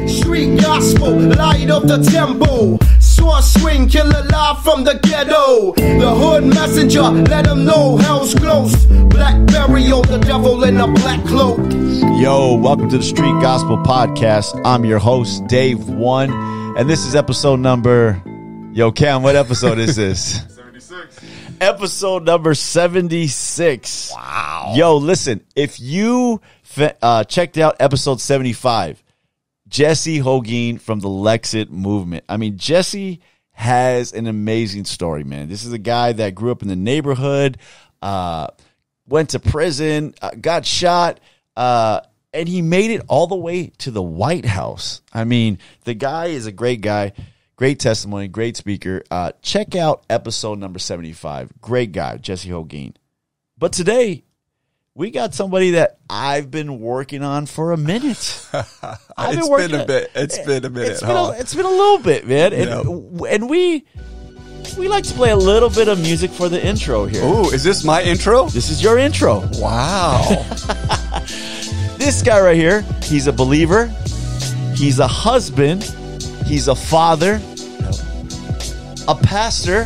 Street gospel, light of the temple. Source swing, killer live from the ghetto. The hood messenger, let them know hell's close. Black burial, the devil in a black cloak. Yo, welcome to the Street Gospel Podcast. I'm your host, Dave One, and this is episode number... Yo, Cam, what episode is this? 76. Episode number 76. Wow. Yo, listen, if you checked out episode 75, Jesse Hogan from the Lexit movement. I mean, Jesse has an amazing story, man. This is a guy that grew up in the neighborhood, went to prison, got shot, and he made it all the way to the White House. I mean, the guy is a great guy, great testimony, great speaker. Check out episode number 75. Great guy, Jesse Hogan. But today, we got somebody that I've been working on for a minute. It's been a minute. It's been a little bit, man. And we like to play a little bit of music for the intro here. Ooh, is this my intro? This is your intro. Wow. This guy right here, he's a believer. He's a husband. He's a father. A pastor.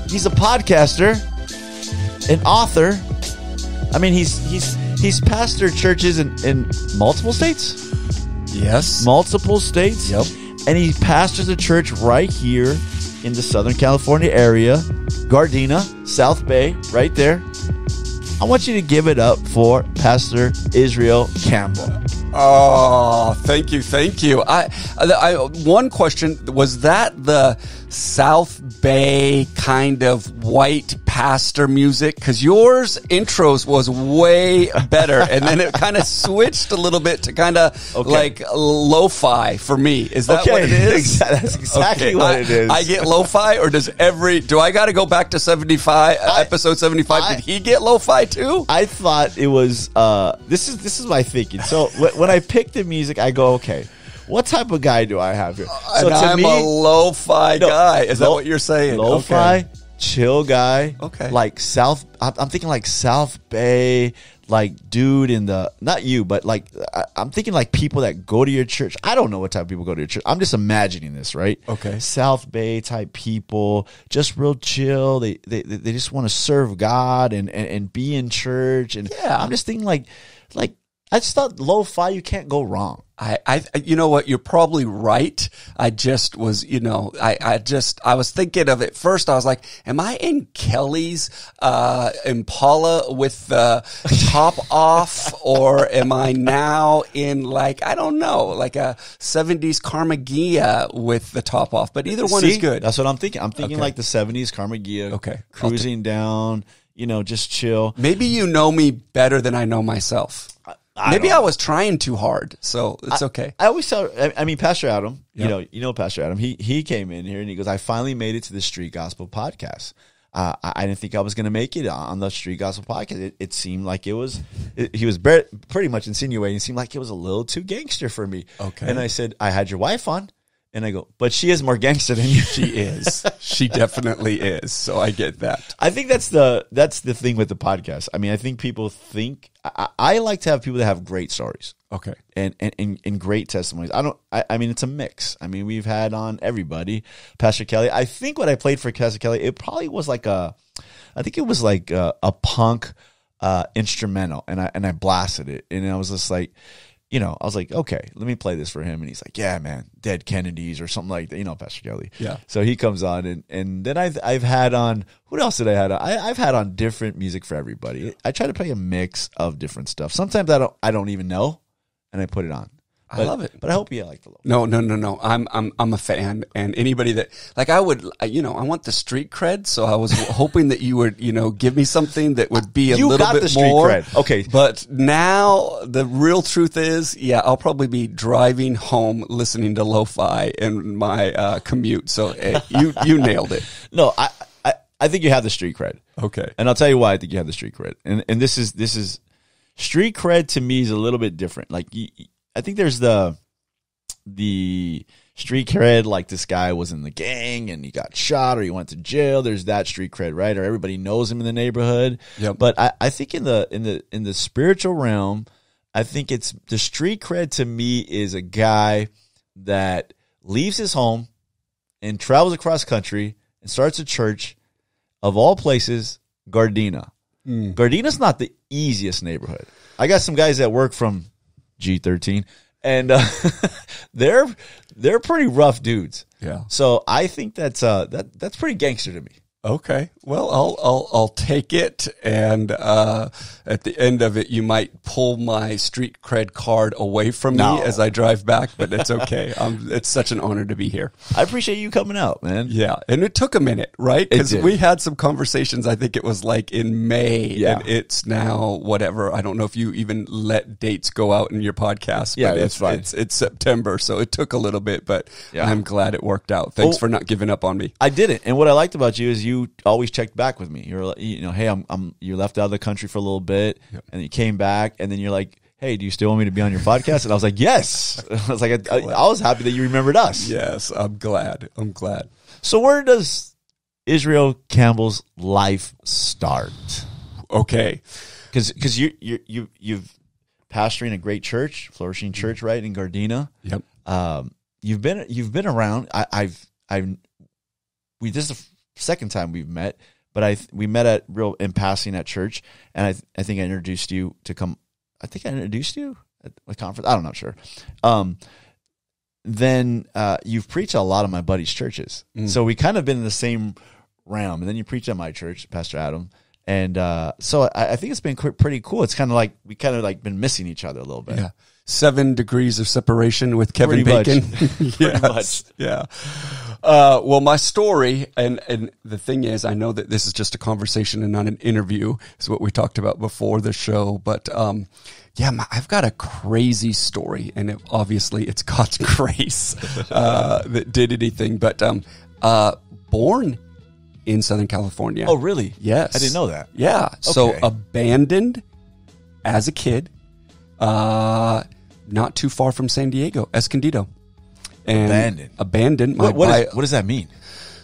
He's a podcaster. An author. I mean, he's pastored churches in multiple states. Yes. Multiple states. Yep. And he pastors a church right here in the Southern California area, Gardena, South Bay, right there. I want you to give it up for Pastor Israel Campbell. Oh, thank you. I one question, was that the South Bay kind of white pastor music? Because yours intros was way better, and then it kind of switched a little bit to kind of like lo-fi for me. Is that what it is? That's exactly what it is. I get lo-fi, or do I got to go back to 75, episode 75? Did he get lo-fi too? I thought it was, this is my thinking. So when I pick the music, I go, okay, what type of guy do I have here? So and I'm a lo-fi guy. Is that what you're saying? Lo-fi, chill guy. Okay. Like I'm thinking like South Bay, like dude in the, not you, but like, I'm thinking like people that go to your church. I don't know what type of people go to your church. I'm just imagining this, right? Okay. South Bay type people, just real chill. They just want to serve God and be in church. And yeah. I'm just thinking like, I just thought lo-fi, you can't go wrong. I you know what, you're probably right. I just was, I was thinking of it first. I was like, am I in Kelly's Impala with the top off, or am I now in like, I don't know, like a 70s Carmagia with the top off? But either one is good. That's what I'm thinking. I'm thinking like the 70s Carmagia. Okay. Cruising down, just chill. Maybe you know me better than I know myself. Maybe I was trying too hard, so it's okay. I always tell, Pastor Adam, yep. you know Pastor Adam, he came in here and he goes, I finally made it to the Street Gospel Podcast. I didn't think I was going to make it on the Street Gospel Podcast. It seemed like he was pretty much insinuating, it seemed like it was a little too gangster for me. Okay. And I said, I had your wife on. And I go, but she is more gangster than you. She is. She definitely is. So I get that. I think that's the thing with the podcast. I mean, I think people think I like to have people that have great stories. Okay. And great testimonies. I mean, it's a mix. I mean, we've had on everybody. Pastor Kelly. I think what I played for Pastor Kelly, it probably was like a punk instrumental, and I blasted it, and I was just like, I was like, okay, let me play this for him. And he's like, yeah, man, Dead Kennedys or something like that. Pastor Kelly. Yeah. So he comes on, and then I've had on, what else did I have on? I've had on different music for everybody. I try to play a mix of different stuff. Sometimes I don't even know, and I put it on. I love it. But I hope you like the logo. No. I'm a fan, and anybody that, like, I would, I want the street cred, so I was hoping that you would, give me something that would be a little bit more. You got the street cred. Okay. But now the real truth is, I'll probably be driving home listening to lo-fi in my commute. So you nailed it. No, I think you have the street cred. Okay. And I'll tell you why I think you have the street cred. And this is street cred to me is a little bit different. Like, I think there's the street cred, like this guy was in the gang and he got shot or he went to jail. There's that street cred, right? Or everybody knows him in the neighborhood. Yep. But I think in the spiritual realm, I think it's the street cred to me is a guy that leaves his home and travels across country and starts a church of all places, Gardena. Gardena's not the easiest neighborhood. I got some guys that work from G13, and they're pretty rough dudes. Yeah. So I think that's pretty gangster to me. Okay. Well, I'll take it, and at the end of it, you might pull my street cred card away from me as I drive back, but it's okay. It's such an honor to be here. I appreciate you coming out, man. Yeah, and it took a minute, right? Because we had some conversations. I think it was like in May, and it's now whatever. I don't know if you even let dates go out in your podcast. Yeah, but that's fine. It's September, so it took a little bit, but I'm glad it worked out. Thanks for not giving up on me. I didn't, and what I liked about you is you always checked back with me. You're, hey, you left out of the country for a little bit, and you came back, and then you're like, hey, do you still want me to be on your podcast? And I was like, yes. I was like, I was happy that you remembered us. Yes, I'm glad. So where does Israel Campbell's life start? Okay, because you've pastoring a great church, Flourishing Church, right, in Gardena. Yep. You've been around. This is the second time we've met, but we met in passing at church, and I think I introduced you to come. I think I introduced you at a conference. I'm not sure. Then you've preached at a lot of my buddies' churches, so we kind of been in the same realm. And then you preached at my church, Pastor Adam, and so I think it's been pretty cool. It's kind of like we been missing each other a little bit. Yeah. 7 degrees of separation with Kevin Pretty Bacon. much. Pretty much. Yeah. Well, my story, and the thing is, I know that this is just a conversation and not an interview, is what we talked about before the show. But, I've got a crazy story, and obviously it's God's grace, that did anything, but, born in Southern California. Oh, really? Yes. I didn't know that. Yeah. So Okay. abandoned as a kid. Not too far from San Diego, Escondido. And abandoned. What does that mean?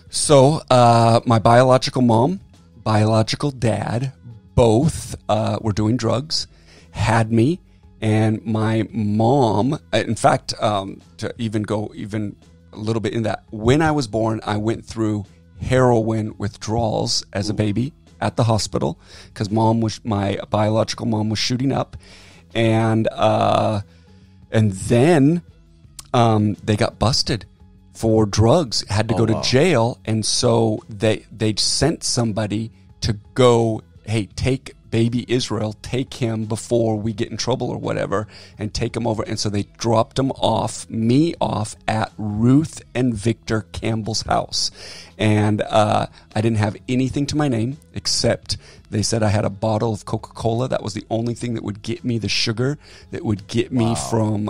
So, my biological mom, biological dad, both were doing drugs, had me, and my mom, in fact, to even go even a little bit in that, when I was born, I went through heroin withdrawals as a baby at the hospital because my biological mom was shooting up. And then they got busted for drugs, had to go to jail, and so they sent somebody to go, hey, take baby Israel, take him before we get in trouble or whatever, and take him over. And so they dropped me off at Ruth and Victor Campbell's house. And I didn't have anything to my name except they said I had a bottle of Coca-Cola. That was the only thing that would get me the sugar, that would get me from,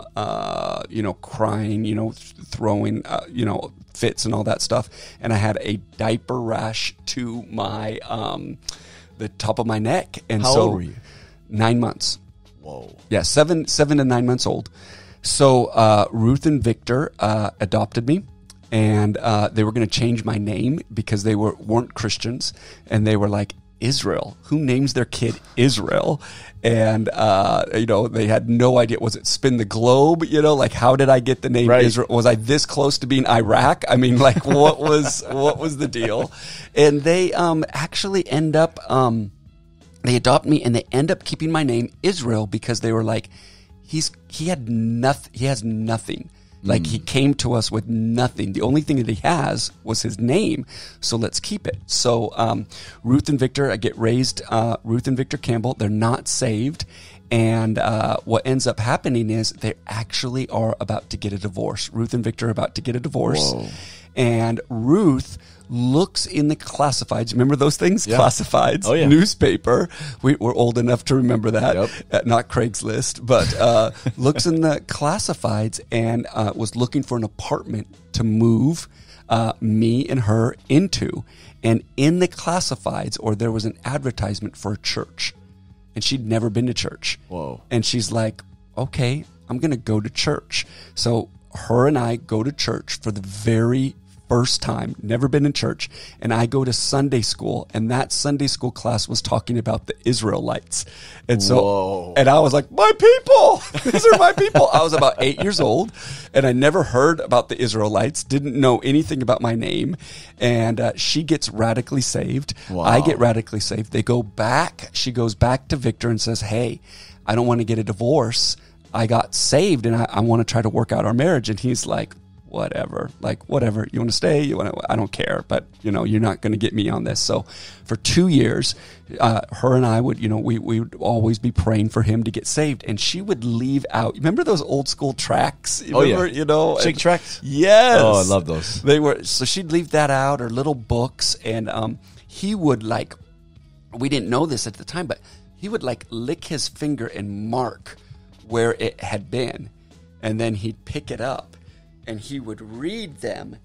crying, throwing, fits and all that stuff. And I had a diaper rash to my, the top of my neck. And How old were you? 9 months. Whoa. Yeah, 7 to 9 months old. So Ruth and Victor adopted me. And they were going to change my name because they weren't Christians. And they were like, Israel, who names their kid Israel? And, they had no idea. Was it Spin the Globe? How did I get the name Israel? Was I this close to being Iraq? I mean, what was the deal? And they actually end up, they adopt me and they end up keeping my name Israel because they were like, he has nothing. Like he came to us with nothing. The only thing that he has was his name. So let's keep it. So Ruth and Victor, I get raised, Ruth and Victor Campbell. They're not saved. And what ends up happening is they actually are about to get a divorce. Ruth and Victor are about to get a divorce. Whoa. And Ruth looks in the classifieds. Remember those things? Yeah. Classifieds. Oh, yeah. Newspaper. We're old enough to remember that. Yep. Not Craigslist, but looks in the classifieds and was looking for an apartment to move me and her into. And in the classifieds, there was an advertisement for a church. And she'd never been to church. Whoa. And she's like, okay, I'm going to go to church. So her and I go to church for the very first time, never been in church, and I go to Sunday school, and that Sunday school class was talking about the Israelites. And so, and I was like, my people, these are my people. I was about 8 years old, and I never heard about the Israelites, didn't know anything about my name, and she gets radically saved. Wow. I get radically saved. They go back. She goes back to Victor and says, hey, I don't want to get a divorce. I got saved, and I want to try to work out our marriage. And he's like, whatever, you want to stay, I don't care, but you're not going to get me on this. So for 2 years, her and I would, we would always be praying for him to get saved, and she would leave out. Remember those old school tracts? Chick tracts. Yes. Oh, I love those. They were. So she'd leave that out, or little books, and he would we didn't know this at the time, but he would lick his finger and mark where it had been, and then he'd pick it up. And he would read them,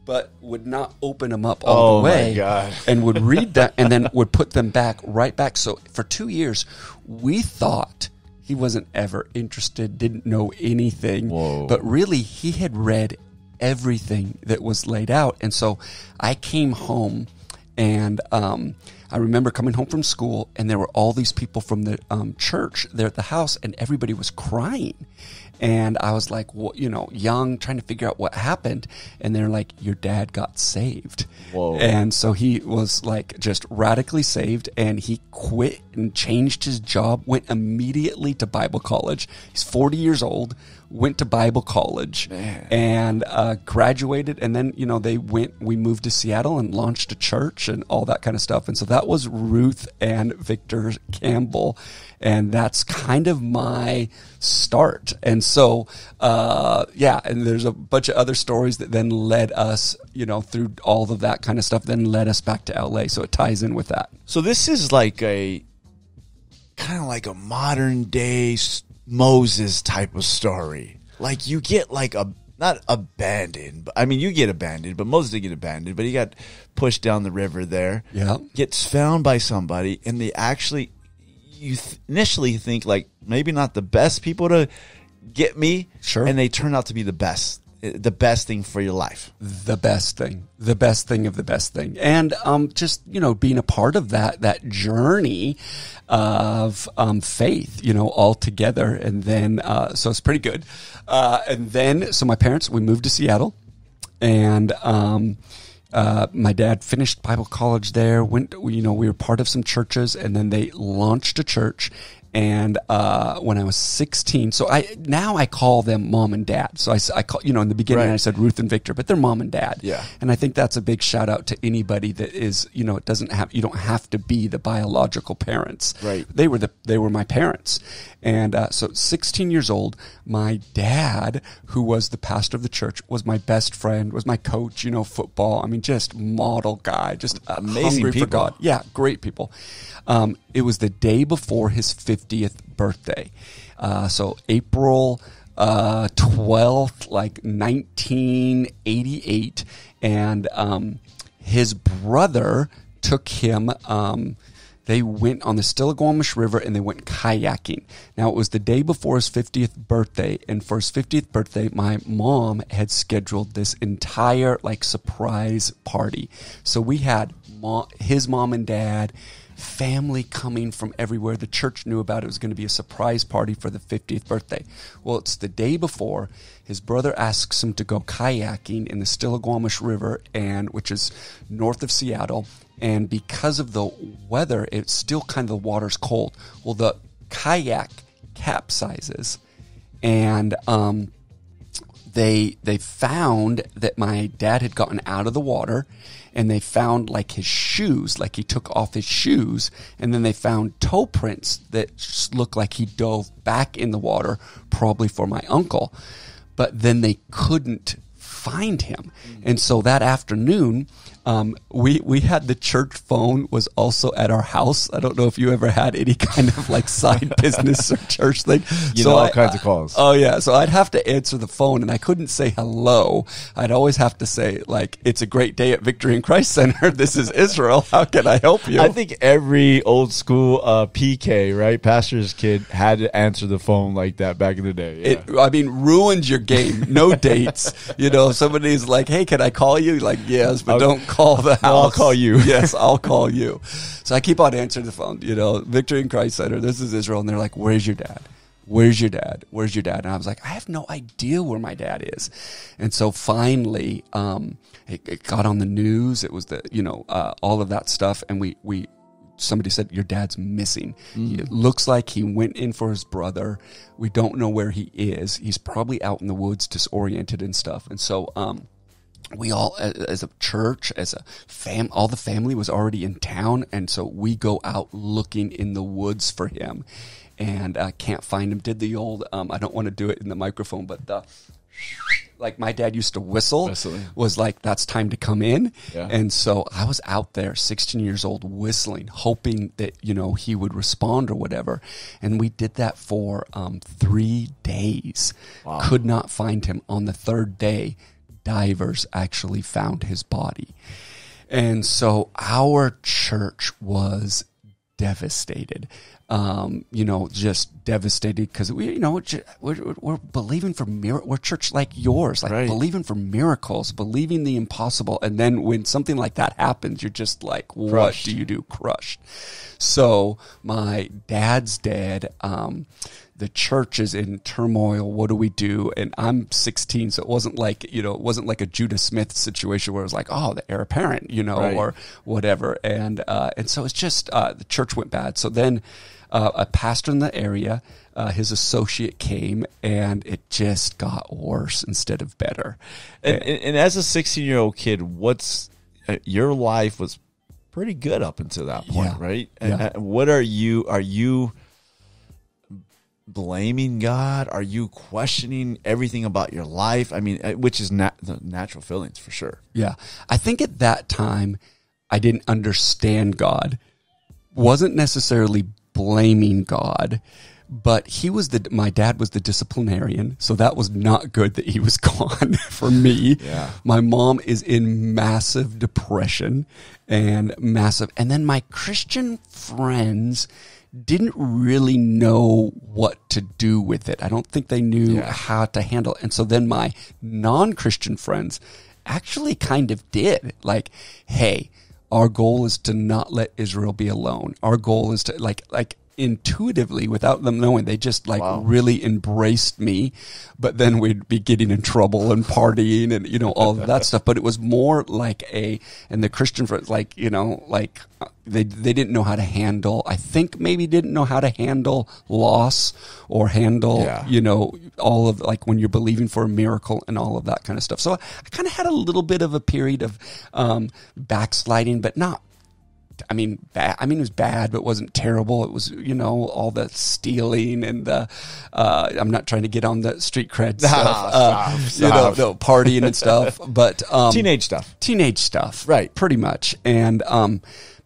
but would not open them up all the way. Oh, my God. And would read that and then would put them right back. So for 2 years, we thought he wasn't ever interested, didn't know anything. Whoa. But really, he had read everything that was laid out. And so I came home, and I remember coming home from school, and there were all these people from the church there at the house, and everybody was crying. And I was like, well, young, trying to figure out what happened. And they're like, your dad got saved. Whoa. And so he was just radically saved, and he quit and changed his job, went immediately to Bible college. He's 40 years old, went to Bible college. Man. And graduated. And then, we moved to Seattle and launched a church and all that kind of stuff. And so that was Ruth and Victor Campbell. And that's kind of my start. And so, and there's a bunch of other stories that then led us, through all of that kind of stuff, then led us back to LA. So it ties in with that. So this is like a modern day Moses type of story. Like you get not abandoned, but you get abandoned, but Moses didn't get abandoned, but he got pushed down the river there. Yeah. Gets found by somebody, and they actually, initially think maybe not the best people to get me. Sure. And they turn out to be the best thing for your life. The best thing of the best thing. And just, being a part of that journey of faith, all together. And then, so it's pretty good. And then, so my parents, we moved to Seattle, and my dad finished Bible college there, we were part of some churches, and then they launched a church. And when I was 16, so I call them mom and dad. So I call, in the beginning, right, I said Ruth and Victor, but they're mom and dad. Yeah. And I think that's a big shout out to anybody that is, you don't have to be the biological parents. Right. They were my parents. And so 16 years old, my dad, who was the pastor of the church, was my best friend, was my coach, football. Just model guy, just amazing hungry people. for God. Yeah, great people. It was the day before his 50th birthday. So April 12th, 1988. And his brother took him, they went on the Stillaguamish River, and they went kayaking. Now, it was the day before his 50th birthday, and for his 50th birthday, my mom had scheduled this entire surprise party. So we had his mom and dad, family coming from everywhere. The church knew about it. It was going to be a surprise party for the 50th birthday. Well, it's the day before. His brother asks him to go kayaking in the Stillaguamish River, which is north of Seattle. And because of the weather, it's still the water's cold. Well, the kayak capsizes, and they found that my dad had gotten out of the water, and they found his shoes, he took off his shoes, and then they found toe prints that looked like he dove back in the water, probably for my uncle. But then they couldn't find him. And so that afternoon, We had the church phone was also at our house. I don't know if you ever had any kind of like side business or church thing. All kinds of calls. Oh yeah. So I'd have to answer the phone and I couldn't say hello. I'd always have to say like, it's a great day at Victory in Christ Center. This is Israel. How can I help you? I think every old school PK, right, pastor's kid, had to answer the phone like that back in the day. Yeah. Ruins your game. No dates. Somebody's like, hey, can I call you? Like, yes, but don't call the house. No, I'll call you. Yes, I'll call you. So I keep on answering the phone, Victory in Christ Center, this is Israel. And they're like, where's your dad? Where's your dad? Where's your dad? And I was like, I have no idea where my dad is. And so finally, it got on the news. It was all of that stuff. And somebody said, your dad's missing. It looks like he went in for his brother. We don't know where he is. He's probably out in the woods, disoriented and stuff. And so, we all, as a church, as a all the family was already in town. And so we go out looking in the woods for him and can't find him. Did the old, I don't want to do it in the microphone, but like my dad used to whistle, was like, that's time to come in. Yeah. And so I was out there 16 years old whistling, hoping that, he would respond or whatever. And we did that for 3 days. Wow. Could not find him. On the third day, divers actually found his body. And so our church was devastated. Just devastated because we're believing for miracles. We're church like yours, like right. Believing for miracles, believing the impossible. And then when something like that happens, you're just like, crushed. What do you do? Crushed. So my dad's dead. The church is in turmoil. What do we do? And I'm 16, so it wasn't like, a Judah Smith situation where it was like, oh, the heir apparent, right. Or whatever. And so it's just, the church went bad. So then, a pastor in the area, his associate came and it just got worse instead of better. And as a 16-year-old kid, your life was pretty good up until that point, yeah. Right? And what are you blaming God? Are you questioning everything about your life? Which is the natural feelings for sure. Yeah. I think at that time, I didn't understand God. Wasn't necessarily blaming God, but my dad was the disciplinarian. So that was not good that he was gone for me. Yeah. My mom is in massive depression and then my Christian friends didn't really know what to do with it. I don't think they knew how to handle it. And so then my non-Christian friends actually kind of did. Like, hey, our goal is to not let Israel be alone. Our goal is to like intuitively, without them knowing, they just really embraced me. But then we'd be getting in trouble and partying and, all of that stuff. But it was more like and the Christian friends, they didn't know how to handle, I think maybe didn't know how to handle loss or handle, all of when you're believing for a miracle and all of that kind of stuff. So I kind of had a little bit of a period of backsliding, but not, bad. It was bad, but it wasn't terrible. It was, all the stealing and the, I'm not trying to get on the street cred stuff, partying and stuff, but, teenage stuff. Right. Pretty much. And,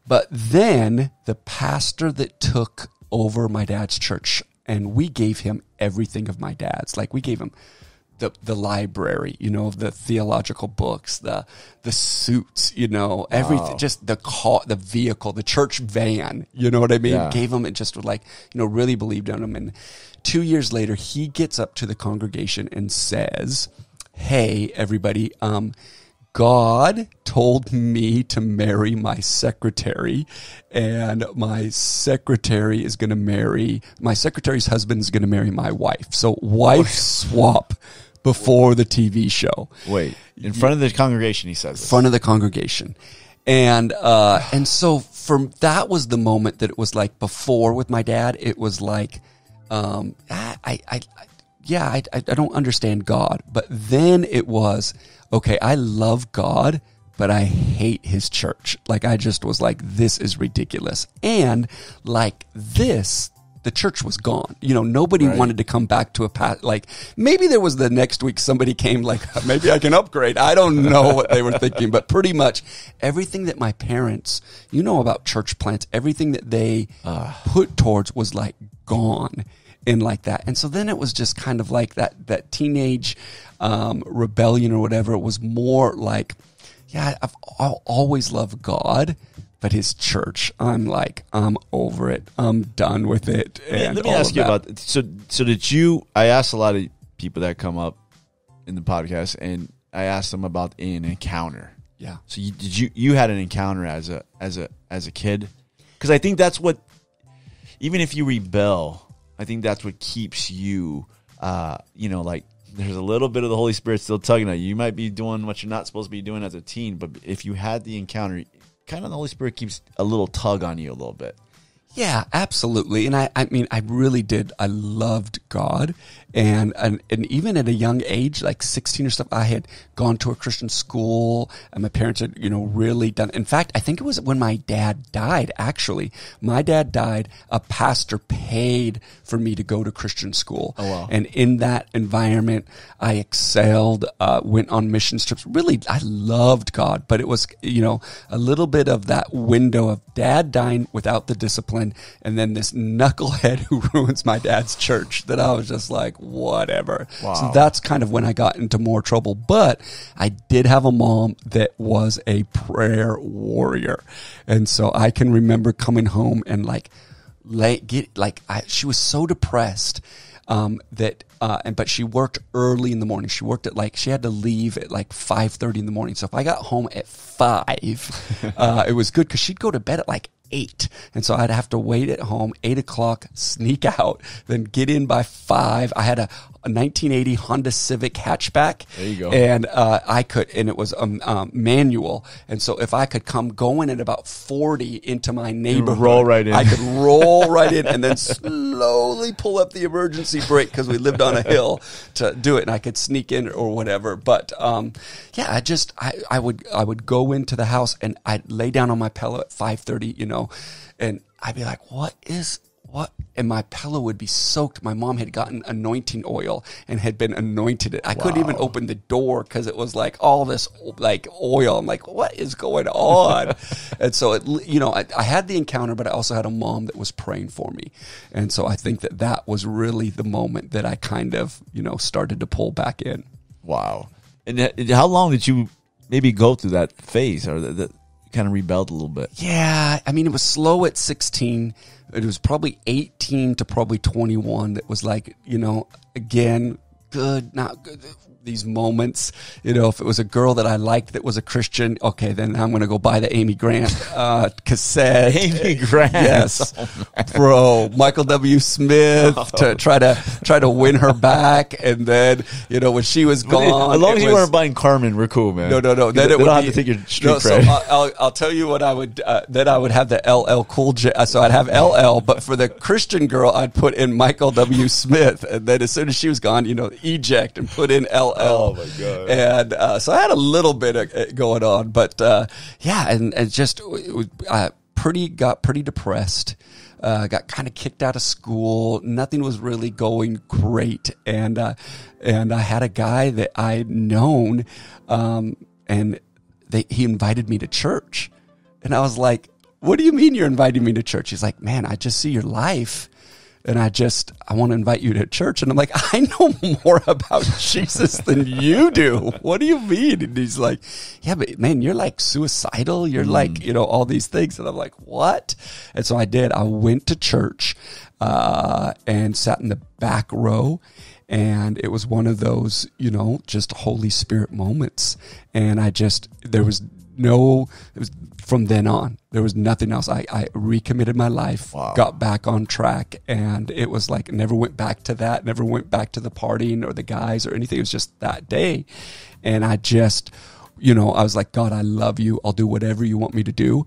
but then the pastor that took over my dad's church, and we gave him everything of my dad's, we gave him the library, the theological books, the suits, everything, just the car, the vehicle, the church van, you know what I mean? Yeah. Gave him and just really believed in him. And 2 years later, he gets up to the congregation and says, hey, everybody, God told me to marry my secretary, and my secretary's husband is going to marry my wife. So wife swap before the TV show. Wait, in front of the congregation, he says this. In front of the congregation. And so that was the moment that it was like before with my dad, it was like, I don't understand God. But then it was, okay, I love God, but I hate his church. I just was like, this is ridiculous. And this the church was gone. Nobody wanted to come back to a path. Like, maybe there was the next week somebody came like, maybe I can upgrade. I don't know what they were thinking, but pretty much everything that my parents, about church plants, everything that they put towards was like gone in like that. And so then it was just kind of like that teenage rebellion or whatever. It was more like, I'll always loved God, but his church, I'm over it. I'm done with it. And let me ask you about, so did you, I asked a lot of people that come up in the podcast, and I asked them about an encounter. Yeah. So you had an encounter as a kid? Because I think that's what, even if you rebel, I think that's what keeps you, there's a little bit of the Holy Spirit still tugging at you. You might be doing what you're not supposed to be doing as a teen, but if you had the encounter, kind of the Holy Spirit keeps a little tug on you a little bit. Yeah, absolutely. And I mean, I really did. I loved God. And even at a young age, like 16 or stuff, I had gone to a Christian school, and my parents had, really done. In fact, I think it was when my dad died, actually. My dad died, a pastor paid for me to go to Christian school. Oh, wow. And in that environment, I excelled, went on mission trips. Really, I loved God, but it was, a little bit of that window of dad dying without the discipline, and then this knucklehead who ruins my dad's church, that I was just like, whatever. Wow. So that's kind of when I got into more trouble. But I did have a mom that was a prayer warrior. And so I can remember coming home and she was so depressed but she worked early in the morning. She worked she had to leave at 5:30 in the morning. So if I got home at 5, it was good, because she'd go to bed at 8. And so I'd have to wait at home, 8 o'clock, sneak out, then get in by 5. I had a 1980 Honda Civic hatchback. There you go. And and it was manual. And so if I could go in at about 40 into my neighborhood, roll right in. I could roll right in and then slowly pull up the emergency brake, because we lived on a hill, to do it. And I could sneak in or whatever. But I would go into the house, and I'd lay down on my pillow at 5:30, and I'd be like, what? And my pillow would be soaked. My mom had gotten anointing oil and had been anointed it. I couldn't even open the door, because it was all this oil. I'm like, what is going on? And so I had the encounter, but I also had a mom that was praying for me. And so I think that was really the moment that I kind of, started to pull back in. Wow. And how long did you maybe go through that phase, or that kind of rebelled a little bit? Yeah. I mean, it was slow at 16. It was probably 18 to probably 21 that was again, good, not good. These moments, if it was a girl that I liked that was a Christian, okay, then I'm going to go buy the Amy Grant cassette. Amy Grant. Yes. Bro, Michael W. Smith, to try to win her back. And then, when she was gone. As long as you weren't buying Carmen, we're cool, man. No. Then it would have to take your street cred. So I'll tell you what I would, then I would have the LL Cool J. So I'd have LL, but for the Christian girl, I'd put in Michael W. Smith. And then as soon as she was gone, eject and put in LL. Oh my God. And so I had a little bit of it going on, but and just got pretty depressed. Got kind of kicked out of school. Nothing was really going great, and I had a guy that I'd known, and he invited me to church, and I was like, "What do you mean you're inviting me to church?" He's like, "Man, I just see your life, and I want to invite you to church." And I'm like, "I know more about Jesus than you do. What do you mean?" And he's like, "Yeah, but man, you're suicidal. You're all these things." And I'm like, "What?" And so I did. I went to church, and sat in the back row. And it was one of those, just Holy Spirit moments. And from then on, there was nothing else. I recommitted my life, got back on track, and it was never went back to that, never went back to the partying or the guys or anything. It was just that day. And I just, I was like, "God, I love you. I'll do whatever you want me to do.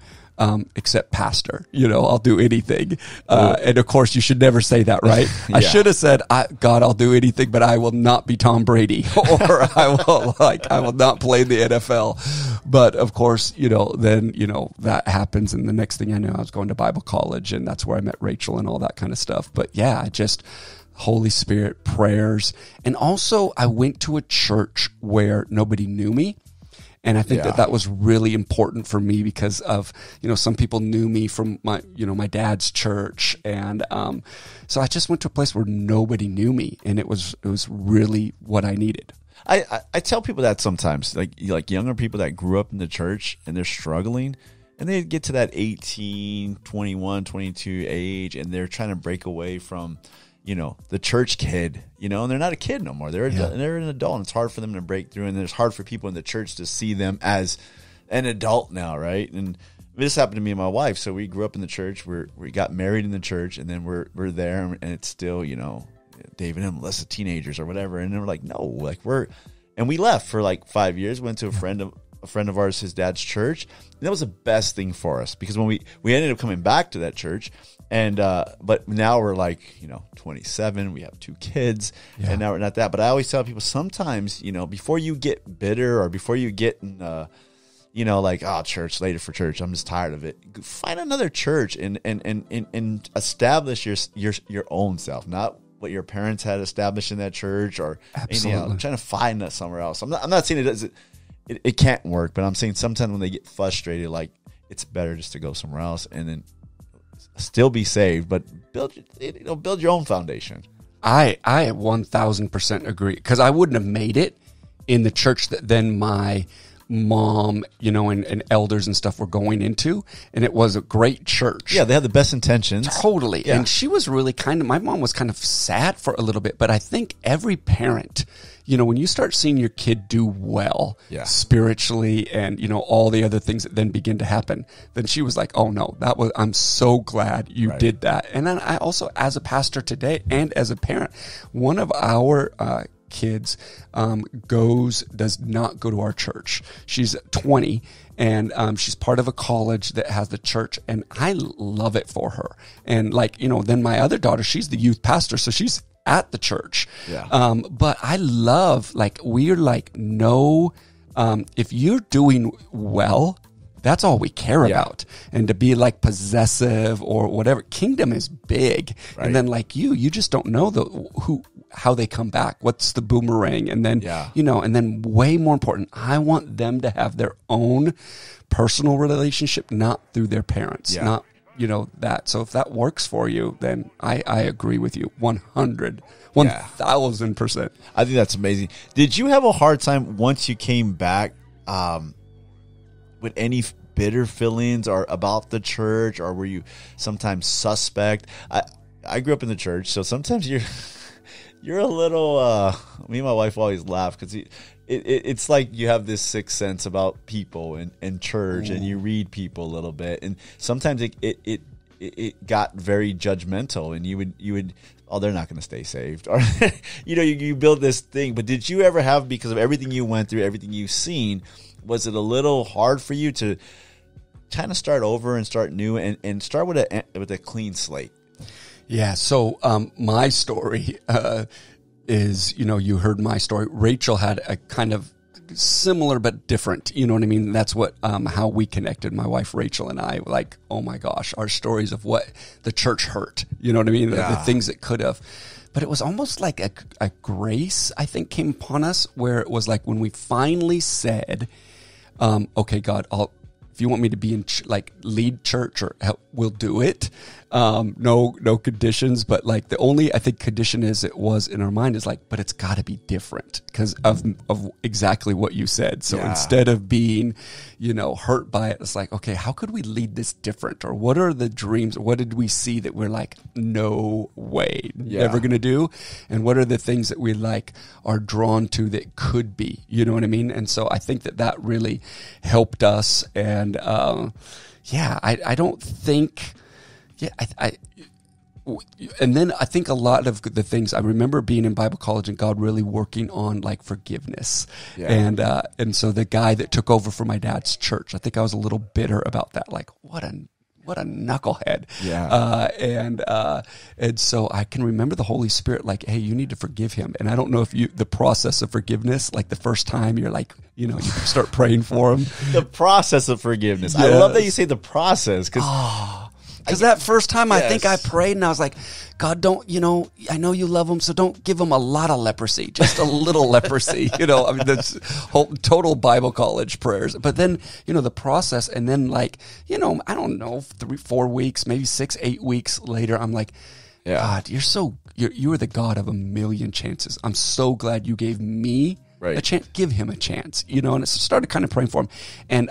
Except pastor, I'll do anything." And of course you should never say that, right? Yeah. I should have said, "God, I'll do anything, but I will not be Tom Brady," or I will not play in the NFL. But of course, then, that happens. And the next thing I know, I was going to Bible college, and that's where I met Rachel and all that kind of stuff. But yeah, just Holy Spirit, prayers. And also I went to a church where nobody knew me. And I think that was really important for me because of, some people knew me from my dad's church. And so I just went to a place where nobody knew me, and it was really what I needed. I tell people that sometimes, like younger people that grew up in the church and they're struggling, and they get to that 18, 21, 22 age, and they're trying to break away from, the church kid, and they're not a kid no more. They're an adult, and it's hard for them to break through, and it's hard for people in the church to see them as an adult now, right? And this happened to me and my wife. So we grew up in the church. We got married in the church, and then we're there, and it's still, David and Melissa teenagers or whatever. And then we're like, no, and we left for like 5 years, went to a friend of ours, his dad's church. And that was the best thing for us, because when we ended up coming back to that church, and but now we're like 27, we have 2 kids, and now we're not that. But I always tell people, sometimes before you get bitter, or before you get in church, later for church, I'm just tired of it, find another church and establish your own self, not what your parents had established in that church or anything else. I'm trying to find that somewhere else. I'm not saying it can't work, but I'm saying sometimes when they get frustrated, like, it's better just to go somewhere else and then still be saved, but build your own foundation. I 1000% agree, because I wouldn't have made it in the church that then my mom, and elders and stuff were going into, and it was a great church. Yeah, they had the best intentions. Totally. Yeah. And she was really my mom was kind of sad for a little bit, but I think every parent, when you start seeing your kid do well spiritually and, all the other things that then begin to happen, then she was like, oh no, I'm so glad you did that. And then I also, as a pastor today and as a parent, one of our kids does not go to our church. She's 20, and she's part of a college that has the church, and I love it for her. And then my other daughter, she's the youth pastor, so she's at the church. But I love, we're no, if you're doing well, that's all we care about. And to be like or whatever, kingdom is big. Right. And then you just don't know how they come back. What's the boomerang? And then, and then way more important, I want them to have their own personal relationship, not through their parents, not, that. So if that works for you, then I agree with you 1,000%. I think that's amazing. Did you have a hard time once you came back, with any bitter feelings or about the church, or were you sometimes suspect? I grew up in the church, so sometimes you're a little, me and my wife always laugh because it's like you have this sixth sense about people and church. Ooh. And you read people a little bit, and sometimes it got very judgmental, and you would oh, they're not going to stay saved, or you build this thing. But did you ever have, because of everything you went through, everything you've seen, was it a little hard for you to kind of start over and start new and start with a clean slate? Yeah. So my story is, you heard my story. Rachel had a kind of similar but different, you know what I mean? That's what how we connected, my wife Rachel and I. Like, oh my gosh, our stories of what the church hurt, you know what I mean? The things that could have. But it was almost like a grace, I think, came upon us, where it was like when we finally said, okay, God, if you want me to be in lead church or help, we'll do it. No conditions, but the only, I think, condition it was in our mind is but it's got to be different because of exactly what you said. So instead of being, hurt by it, it's okay, how could we lead this different? Or what are the dreams? What did we see that we're no way, never going to do? And what are the things that we are drawn to that could be, you know what I mean? And so I think that really helped us. And I don't think, and then I think a lot of the things, I remember being in Bible college and God really working on forgiveness. Yeah. And so the guy that took over for my dad's church, I think I was a little bitter about that. what a knucklehead. Yeah. And so I can remember the Holy Spirit like, hey, you need to forgive him. And I don't know if the process of forgiveness, like the first time you're like, you know, you start praying for him. The process of forgiveness. I love that you say the process, because that first time I think I prayed and I was like, God, don't, you know, I know you love them, so don't give them a lot of leprosy, just a little leprosy. You know, I mean, that's total Bible college prayers. But then, you know, the process, and then like, you know, I don't know, 3-4 weeks, maybe 6-8 weeks later, I'm like, God, you are the God of a million chances. I'm so glad you gave me a chance. Give him a chance, you know. And it started kind of praying for him. And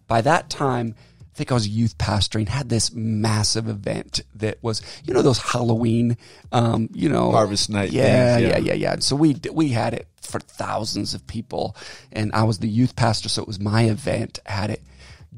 by that time, I think I was youth pastoring, had this massive event that was, you know, those Halloween, you know, harvest night things. Yeah. So we had it for thousands of people, and I was the youth pastor, so it was my event. Had it.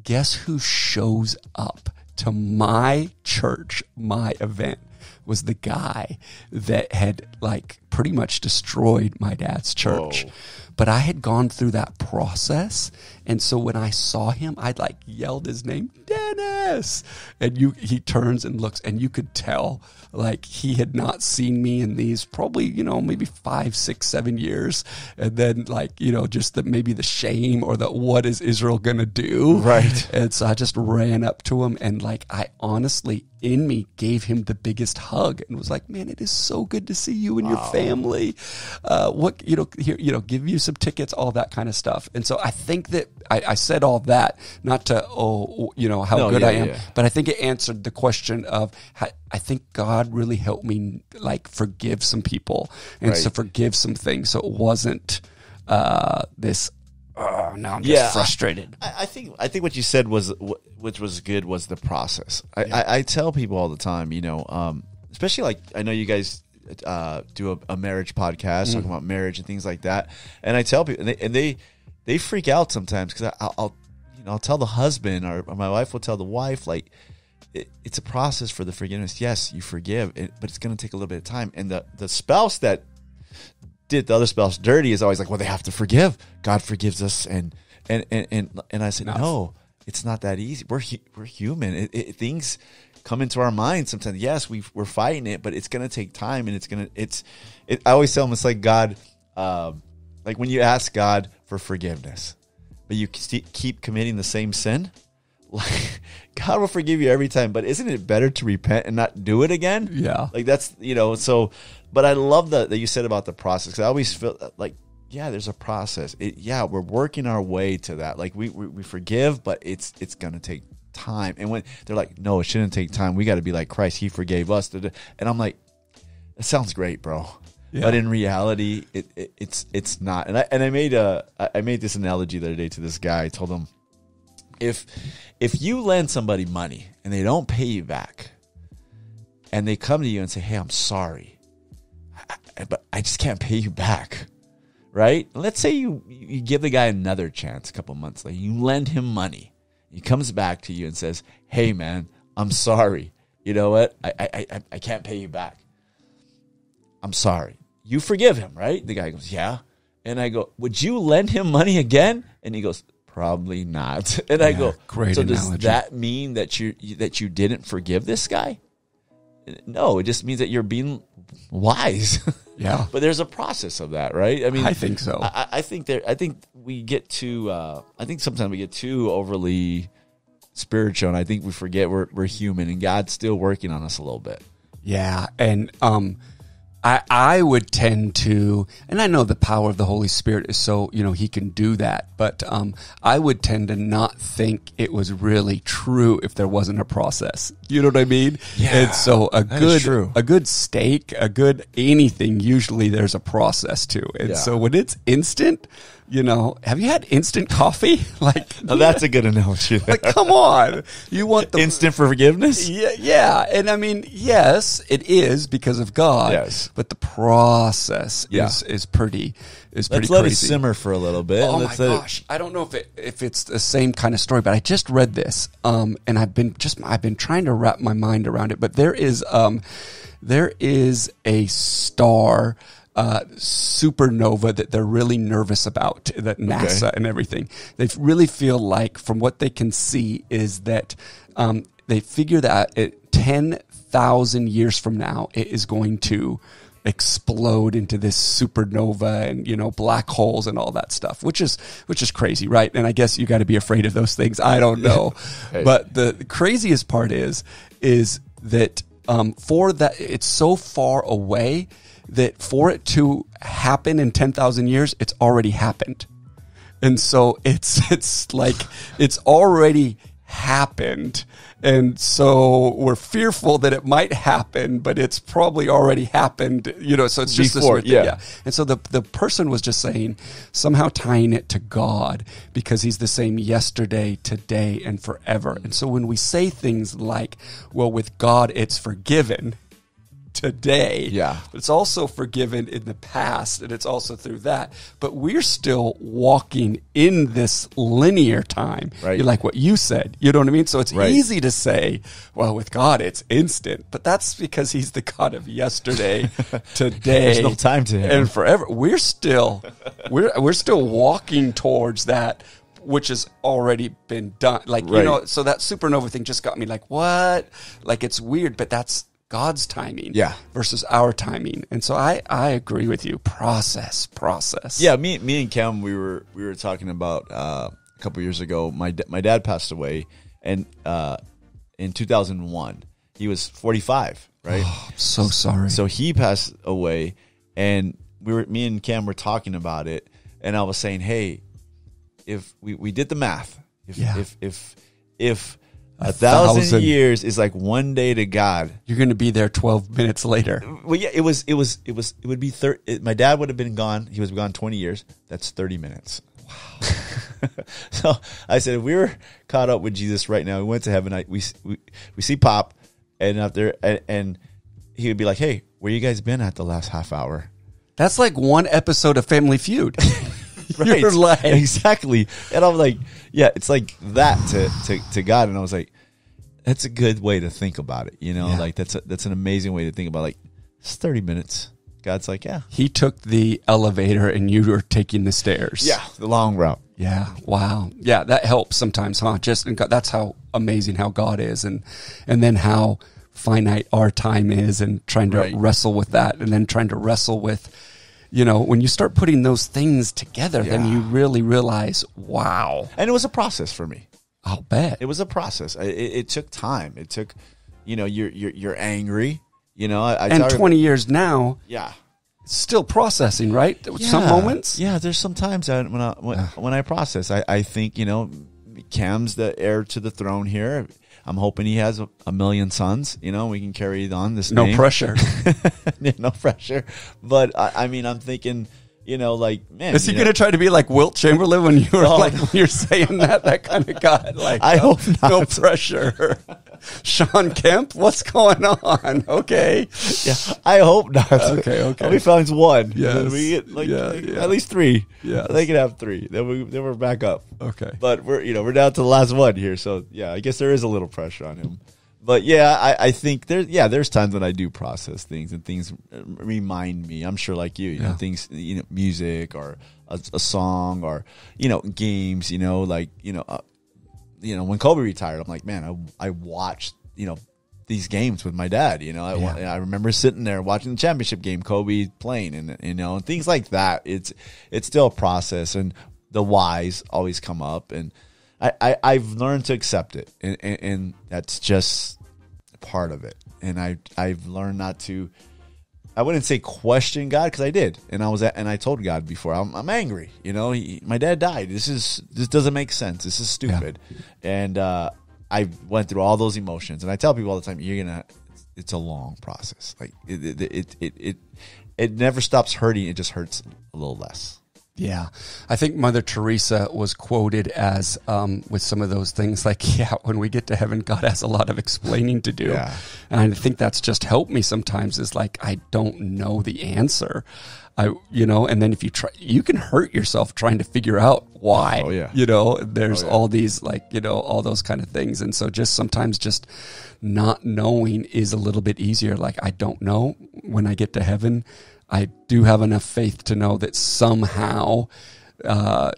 Guess who shows up to my church, my event? Was the guy that had like pretty much destroyed my dad's church. Whoa. But I had gone through that process. And so when I saw him, I'd like yelled his name, Dennis. And he turns and looks, and you could tell like he had not seen me in these probably, you know, maybe 5, 6, 7 years. And then like, you know, just maybe the shame or the what is Israel going to do? Right. And so I just ran up to him and like I honestly in me gave him the biggest hug and was like, man, it is so good to see you and your family. What, you know, here, you know, give you some tickets, all that kind of stuff. And so I think that I said all that, not to, you know, how good I am, but I think it answered the question of, I think God really helped me like forgive some people and to forgive some things. So it wasn't this, now I'm just frustrated. I think what you said which was good, was the process. I tell people all the time, you know, especially like I know you guys do a marriage podcast talking about marriage and things like that, and I tell people, and they freak out sometimes because I'll tell the husband or my wife will tell the wife like it's a process for the forgiveness. Yes, you forgive, but it's going to take a little bit of time, and the spouse that did the other spouse dirty is always like, well, they have to forgive. God forgives us, and I said, no, it's not that easy. We're human. Things come into our minds sometimes. Yes, we're fighting it, but it's going to take time, and I always tell them it's like God, like when you ask God for forgiveness, but you keep committing the same sin, like God will forgive you every time. But isn't it better to repent and not do it again? Yeah, like that's, you know. So, but I love that you said about the process, because I always feel like, yeah, there's a process. We're working our way to that. Like we forgive, but it's gonna take time. And when they're like, no, it shouldn't take time. We got to be like Christ. He forgave us. And I'm like, it sounds great, bro. Yeah. But in reality, it's not. And I made this analogy the other day to this guy. I told him, if you lend somebody money and they don't pay you back, and they come to you and say, hey, I'm sorry, but I just can't pay you back. Right? Let's say you give the guy another chance a couple months later. You lend him money. He comes back to you and says, hey, man, I'm sorry. You know what? I can't pay you back. I'm sorry. You forgive him, right? The guy goes, yeah. And I go, would you lend him money again? And he goes, probably not. And I go, great so analogy. Does that mean that you didn't forgive this guy? No, it just means that you're being wise. Yeah. But there's a process of that, right? I mean, I think so. I think we get too, I think sometimes we get too overly spiritual, and I think we forget we're human, and God's still working on us a little bit. Yeah. And, I would tend to, and I know the power of the Holy Spirit is so, you know, he can do that, but I would tend to not think it was really true if there wasn't a process. You know what I mean? Yeah. And so a good steak, a good anything, usually there's a process to. And so when it's instant, you know, have you had instant coffee? Like, oh, that's a good analogy. Like, come on. You want the instant forgiveness? Yeah. And I mean, yes, it is because of God. Yes. But the process is pretty Let's crazy. let it simmer for a little bit. Oh my gosh. I don't know if it's the same kind of story, but I just read this. And I've been trying to wrap my mind around it, but there is a star supernova that they're really nervous about, that NASA and everything. They really feel like, from what they can see, is that they figure that at 10,000 years from now, it is going to explode into this supernova and, you know, black holes and all that stuff, which is crazy, right? And I guess you got to be afraid of those things. I don't know. Hey. But the craziest part is that for that, it's so far away that for it to happen in 10,000 years, it's already happened. And so it's like it's already happened. And so we're fearful that it might happen, but it's probably already happened, you know, so it's just before, this weird thing. Yeah. And so the person was just saying, somehow tying it to God, because he's the same yesterday, today, and forever. And so when we say things like, well, with God, it's forgiven today. Yeah. But it's also forgiven in the past, and it's also through that. But we're still walking in this linear time. Right. You like what you said. You know what I mean? So it's right. easy to say, well, with God, it's instant. But that's because he's the God of yesterday, today. There's no time to him. And forever. We're still walking towards that, which has already been done. Like, right. you know, so that supernova thing just got me like, what? Like, it's weird, but that's God's timing versus our timing. And so I agree with you. Process. Yeah, me and Cam, we were talking about a couple years ago. My dad passed away, and in 2001, he was 45, right? Oh, I'm so sorry. So he passed away, and me and Cam were talking about it, and I was saying, hey, if we did the math, if 1,000 years is like one day to God, you're going to be there 12 minutes later. Well, yeah, it would be 30. My dad would have been gone. He was gone 20 years. That's 30 minutes. Wow. So I said, if we were caught up with Jesus right now, we went to heaven. We see Pop, and out there, and he would be like, "Hey, where you guys been at the last half hour?" That's like one episode of Family Feud. Right. You're like, exactly. And I'm like, yeah, it's like that to God. And I was like, that's a good way to think about it. You know, like that's an amazing way to think about it. Like, it's 30 minutes. God's like, yeah. He took the elevator and you were taking the stairs. Yeah, the long route. Yeah. Wow. Yeah, that helps sometimes, huh? That's how amazing how God is, and then how finite our time is, and trying to wrestle with that, and then trying to wrestle with, you know, when you start putting those things together, then you really realize, wow. And it was a process for me. I'll bet. It was a process. It took time. It took, you know, you're angry, you know. And 20 years now. Yeah. Still processing, right? Some moments. Yeah, there's some times when I process, I think, you know, Cam's the heir to the throne here. I'm hoping he has a million sons. You know, we can carry on this name. No pressure. No pressure. But I mean, I'm thinking, you know, like, man, is he going to try to be like Wilt Chamberlain when you were when you're saying that kind of guy? Like, I hope not. No pressure. Sean Kemp, what's going on? Okay. Yeah, I hope not. Okay. We found one. Yes. We get at least three. Yeah. They can have three. Then we're back up. Okay. But we're down to the last one here. So yeah, I guess there is a little pressure on him. But yeah, I think there's times when I do process things, and things remind me. I'm sure, like you know, things, you know, music or a song, or, you know, games, you know, like, you know, when Kobe retired, I'm like, man, I watched, you know, these games with my dad. You know, I remember sitting there watching the championship game, Kobe playing, and, you know, and things like that. It's still a process, and the whys always come up, and I've learned to accept it, and that's just part of it. And I've learned not to, I wouldn't say question God, because I did, and I told God before, I'm angry. You know, my dad died. This doesn't make sense. This is stupid. And I went through all those emotions, and I tell people all the time, it's a long process. Like it never stops hurting. It just hurts a little less. Yeah. I think Mother Teresa was quoted as, with some of those things, like, when we get to heaven, God has a lot of explaining to do. Yeah. And I think that's just helped me sometimes, is like, I don't know the answer. And then if you try, you can hurt yourself trying to figure out why. Oh, yeah. You know, there's all these, like, you know, all those kind of things. And so sometimes not knowing is a little bit easier. Like, I don't know. When I get to heaven, I do have enough faith to know that somehow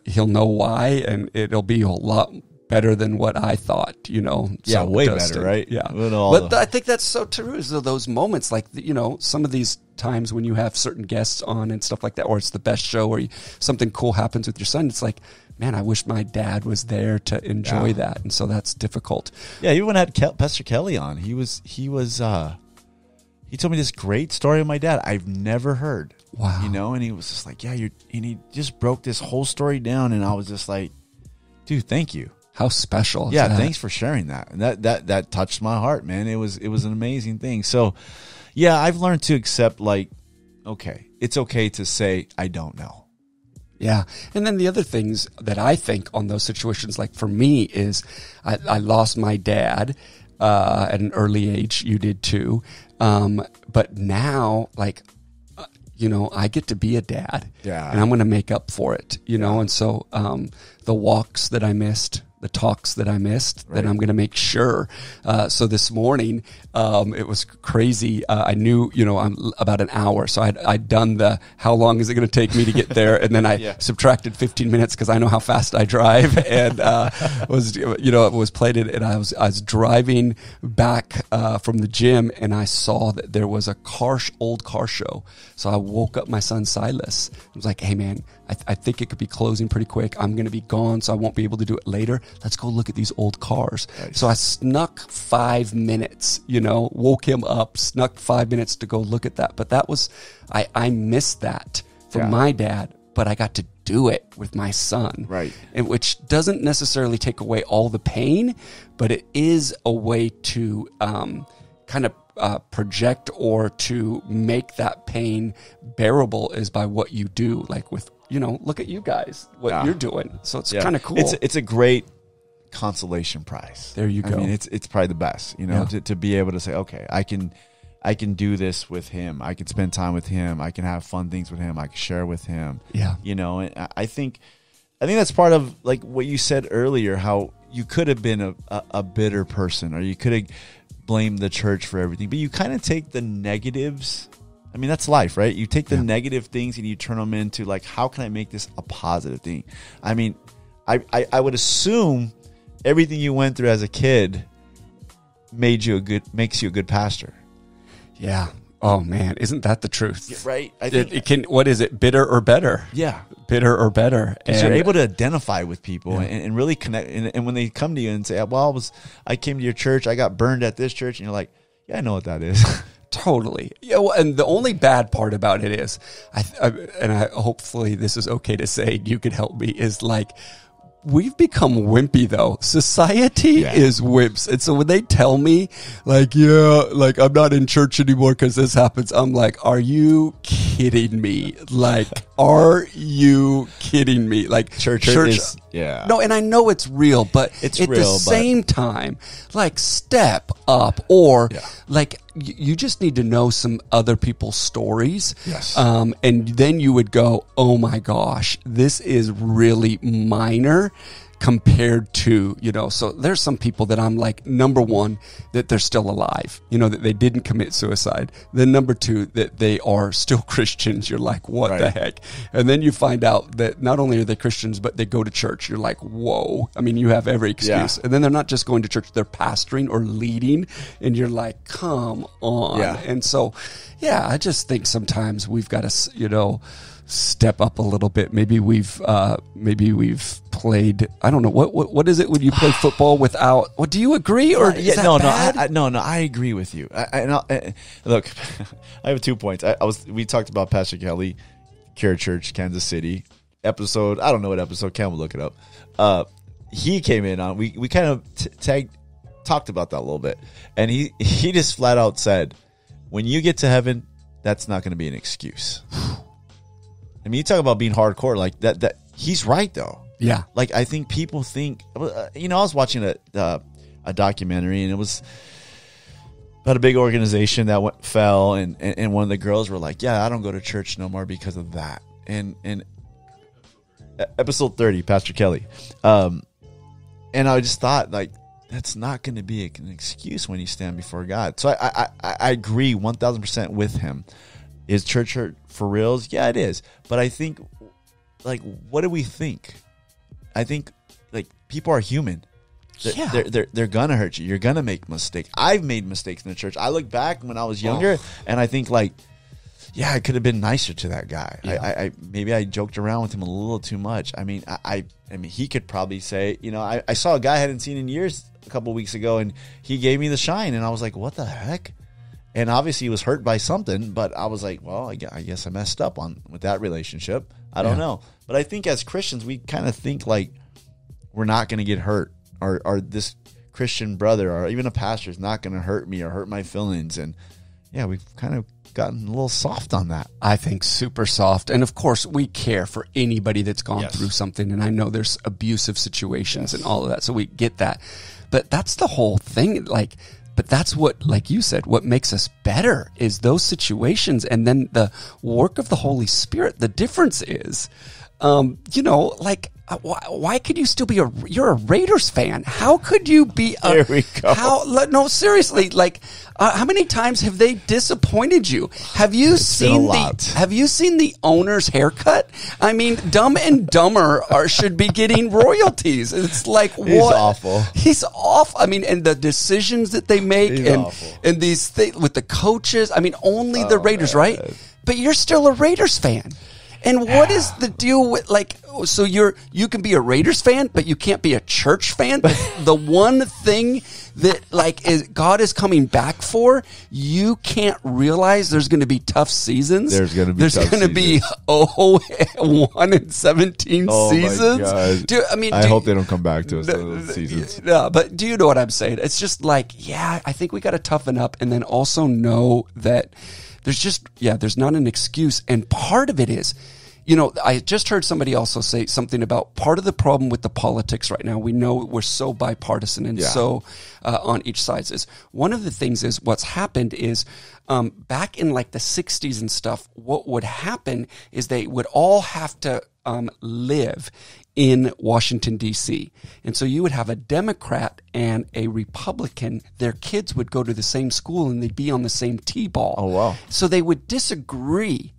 he'll know why, and it'll be a lot better than what I thought, you know. Yeah, so way it does better, sting. right? Yeah. But I think that's so true. So those moments, like, you know, some of these times when you have certain guests on and stuff like that, or it's the best show, or something cool happens with your son, it's like, man, I wish my dad was there to enjoy that. And so that's difficult. Yeah, even when I had Pastor Kelly on, he told me this great story of my dad I've never heard. Wow. You know, and he was just like, and he just broke this whole story down, and I was just like, dude, thank you. How special is that? Thanks for sharing that. And that touched my heart, man. It was an amazing thing. So, yeah, I've learned to accept, like, okay, it's okay to say I don't know. Yeah. And then the other things that I think on those situations, like for me, is I lost my dad at an early age. You did too. But now, like, you know, I get to be a dad. Yeah. And I'm going to make up for it, you know. And so the walks that I missed, the talks that I missed, that I'm going to make sure. So this morning, it was crazy. I knew, you know, I'm about an hour. So I'd done the, how long is it going to take me to get there? And then I subtracted 15 minutes because I know how fast I drive. And, it was plated. And I was driving back, from the gym, and I saw that there was a old car show. So I woke up my son, Silas. I was like, hey man, I think it could be closing pretty quick. I'm going to be gone, so I won't be able to do it later. Let's go look at these old cars. Nice. So I snuck 5 minutes, you know, woke him up, snuck 5 minutes to go look at that. But that was, I missed that from my dad, but I got to do it with my son. Right. And which doesn't necessarily take away all the pain, but it is a way to kind of project or to make that pain bearable is by what you do, like with, you know, look at you guys, what you're doing. So it's kind of cool. It's a great consolation prize. There you go. I mean, it's probably the best, you know, to be able to say, okay, I can do this with him. I can spend time with him. I can have fun things with him. I can share with him. Yeah. You know, and I think that's part of, like, what you said earlier, how you could have been a bitter person, or you could have blamed the church for everything, but you kind of take the negatives. I mean, that's life, right? You take the negative things and you turn them into, like, how can I make this a positive thing? I mean, I would assume everything you went through as a kid makes you a good pastor. Yeah. Oh man, isn't that the truth? Yeah, right. I think it can. What is it? Bitter or better? Yeah. Bitter or better. And you're able to identify with people and really connect. And when they come to you and say, well, I came to your church, I got burned at this church. And you're like, yeah, I know what that is. Totally. Yeah, well, and the only bad part about it is, I hopefully this is okay to say, you could help me, is like, we've become wimpy though. Society is wimps. And so when they tell me, like, like, I'm not in church anymore because this happens, I'm like, are you kidding me? Like, are you kidding me? Like, church is, no, and I know it's real, but it's at real, the same time, like, step up, or like, you just need to know some other people's stories. Yes. And then you would go, oh my gosh, this is really minor compared to, you know, so there's some people that I'm like, number one, that they're still alive, you know, that they didn't commit suicide. Then number two, that they are still Christians. You're like, what the heck? And then you find out that not only are they Christians, but they go to church. You're like, whoa. I mean, you have every excuse. And then they're not just going to church, they're pastoring or leading. And you're like, come on. And so, I just think sometimes we've got to, you know, step up a little bit. Maybe we've played, I don't know, what is it when you play football without, what, do you agree, or is that bad? No, I agree with you. Look, I have 2 points. We talked about Pastor Kelly, Cure Church, Kansas City episode. I don't know what episode. Campbell, look it up. He came in on, we kind of talked about that a little bit, and he just flat out said, when you get to heaven, that's not going to be an excuse. I mean, you talk about being hardcore, like that he's right though. Yeah. Like, I think people think, you know, I was watching a documentary, and it was about a big organization that fell, and one of the girls were like, I don't go to church no more because of that. And episode 30, Pastor Kelly. And I just thought, like, that's not going to be an excuse when you stand before God. So I agree 1,000% with him. Is church for reals? Yeah, it is. But I think, like, what do we think? I think, like, people are human. They're gonna hurt you. You're gonna make mistakes. I've made mistakes in the church. I look back when I was younger, and I think like, yeah, I could have been nicer to that guy. Yeah. Maybe I joked around with him a little too much. I mean, I mean, he could probably say, you know, I saw a guy I hadn't seen in years a couple weeks ago, and he gave me the shine, and I was like, what the heck? And obviously he was hurt by something, but I was like, well, I guess I messed up with that relationship. I don't know. But I think as Christians, we kind of think like we're not going to get hurt, or this Christian brother or even a pastor is not going to hurt me or hurt my feelings. And yeah, we've kind of gotten a little soft on that. I think super soft. And of course, we care for anybody that's gone through something. And I know there's abusive situations and all of that. So we get that. But that's the whole thing. But that's what, like you said, what makes us better is those situations. And then the work of the Holy Spirit. The difference is, why could you still be you're a Raiders fan? How could you be There we go. No, seriously, how many times have they disappointed you? Have you seen the owner's haircut? I mean, Dumb and Dumber should be getting royalties. It's like, what? He's awful. He's off. I mean, and the decisions that they make and these things with the coaches. I mean, only the Raiders, right? But you're still a Raiders fan. And what is the deal with so you can be a Raiders fan, but you can't be a church fan? The one thing that is God is coming back for, you can't realize there's going to be tough seasons. There's going to be 1-17 seasons. My God. Dude, I hope they don't come back to us those seasons. No, but do you know what I'm saying? It's just I think we got to toughen up, and then also know that there's not an excuse. And part of it is, I just heard somebody also say something about part of the problem with the politics right now. We know we're so bipartisan and so on each side. Is one of the things is what's happened is back in the 60s and stuff, what would happen is they would all have to live in Washington, D.C. And so you would have a Democrat and a Republican. Their kids would go to the same school and they'd be on the same T-ball. Oh, wow. So they would disagree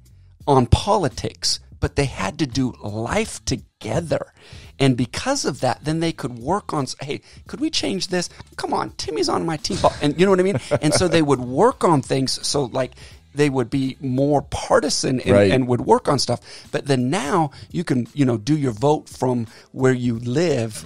on politics, but they had to do life together. And because of that, then they could work on, hey, could we change this? Come on, Timmy's on my T-ball. And you know what I mean? And so they would work on things. So they would be more partisan and would work on stuff. But then now you can, do your vote from where you live,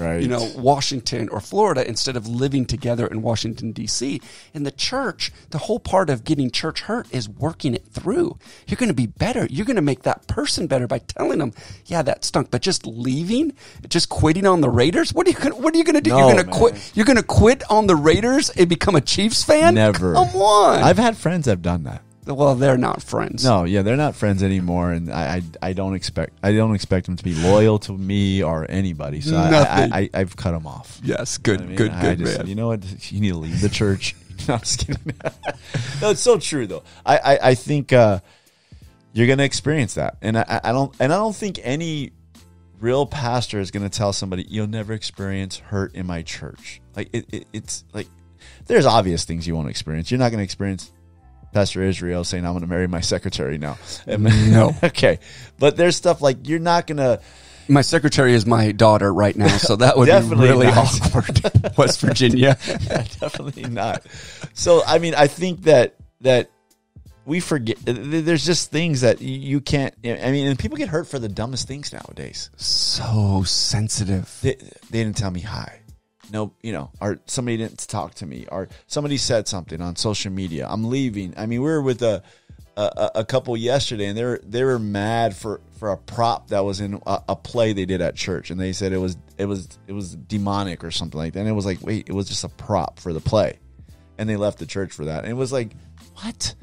Washington or Florida, instead of living together in Washington, D.C. In the church, the whole part of getting church hurt is working it through. You're going to be better. You're going to make that person better by telling them, yeah, that stunk. But just leaving, just quitting on the Raiders, what are you going to do? No, you're going to quit. You're going to quit on the Raiders and become a Chiefs fan? Never. Come on. I've had friends that have done that. Well, they're not friends. No, yeah, they're not friends anymore, and I don't expect them to be loyal to me or anybody. So I've cut them off. Yes, good, you know what I mean? good, I just man. said, you know what? You need to leave the church. No, I'm just kidding. No, it's so true though. I think you're going to experience that, and I don't think any real pastor is going to tell somebody you'll never experience hurt in my church. It's there's obvious things you won't experience. You're not going to experience Pastor Israel saying, I'm going to marry my secretary now. No. Okay. But there's stuff like you're not going to. My secretary is my daughter right now, so that would be really awkward. West Virginia. Definitely not. So, I think that we forget. There's just things that you can't. And people get hurt for the dumbest things nowadays. So sensitive. They didn't tell me hi. No, or somebody didn't talk to me, or somebody said something on social media. I'm leaving. We were with a couple yesterday, and they were mad for a prop that was in a play they did at church, and they said it was demonic or something like that. And it was like, wait, it was just a prop for the play, and they left the church for that. And it was like, what?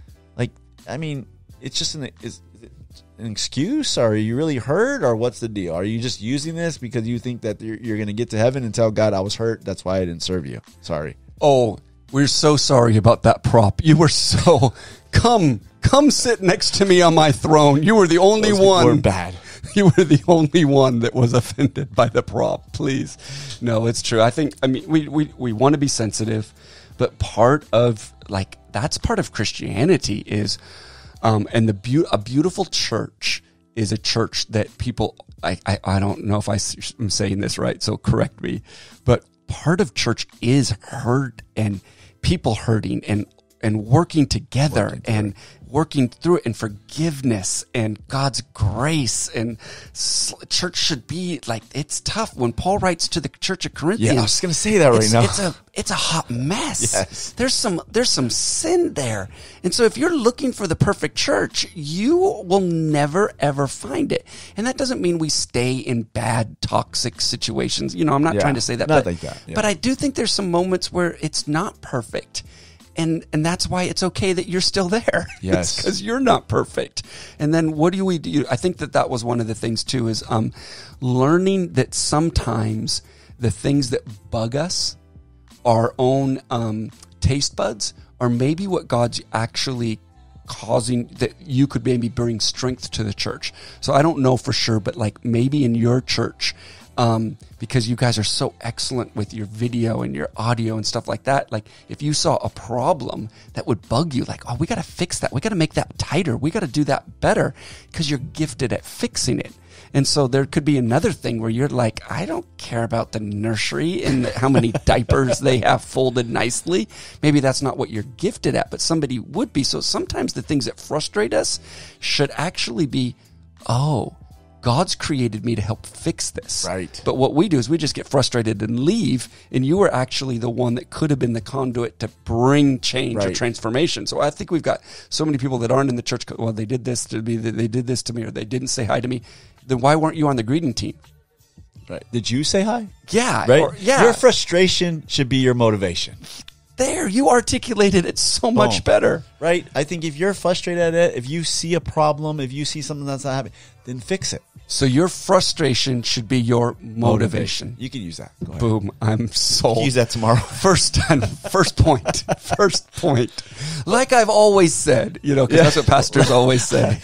It's just an excuse? Or are you really hurt, or what's the deal? Are you just using this because you think that you're going to get to heaven and tell God I was hurt? That's why I didn't serve you. Sorry. Oh, we're so sorry about that prop. You were so come sit next to me on my throne. You were the only one. We're bad. You were the only one that was offended by the prop. Please, no, it's true. I think we want to be sensitive, but part of that's part of Christianity is. And a beautiful church is a church that people, I don't know if I'm saying this right, so correct me, but part of church is hurt and people hurting and working together and working through it, and forgiveness and God's grace. And church should be like, it's tough. When Paul writes to the church of Corinthians, I was going to say that right now. It's a hot mess. Yes. There's some sin there. And so if you're looking for the perfect church, you will never ever find it. And that doesn't mean we stay in bad, toxic situations. I'm not trying to say that. Not like that. Yeah. But I do think there's some moments where it's not perfect. And that's why it's okay that you're still there. Yes. Because you're not perfect. And then what do we do? I think that was one of the things too, is learning that sometimes the things that bug us, our own taste buds, are maybe what God's actually causing, that you could maybe bring strength to the church. So I don't know for sure, but like maybe in your church, because you guys are so excellent with your video and your audio and stuff like that. Like if you saw a problem that would bug you, like, oh, we got to fix that. We got to make that tighter. We got to do that better, because you're gifted at fixing it. And so there could be another thing where you're like, I don't care about the nursery and how many diapers they have folded nicely. Maybe that's not what you're gifted at, but somebody would be. So sometimes the things that frustrate us should actually be, oh, God's created me to help fix this. Right. But what we do is we just get frustrated and leave, and you were actually the one that could have been the conduit to bring change or transformation. So I think we've got so many people that aren't in the church. Well, they did this to me, they did this to me, or they didn't say hi to me. Then why weren't you on the greeting team? Right. Did you say hi? Yeah. Right. Yeah. Your frustration should be your motivation. There, you articulated it so much better. Right? I think if you're frustrated at it, if you see a problem, if you see something that's not happening, then fix it. So your frustration should be your motivation. You can use that. Go ahead. Boom. I'm sold. Use that tomorrow. First point. First point. Like I've always said, because that's what pastors always say.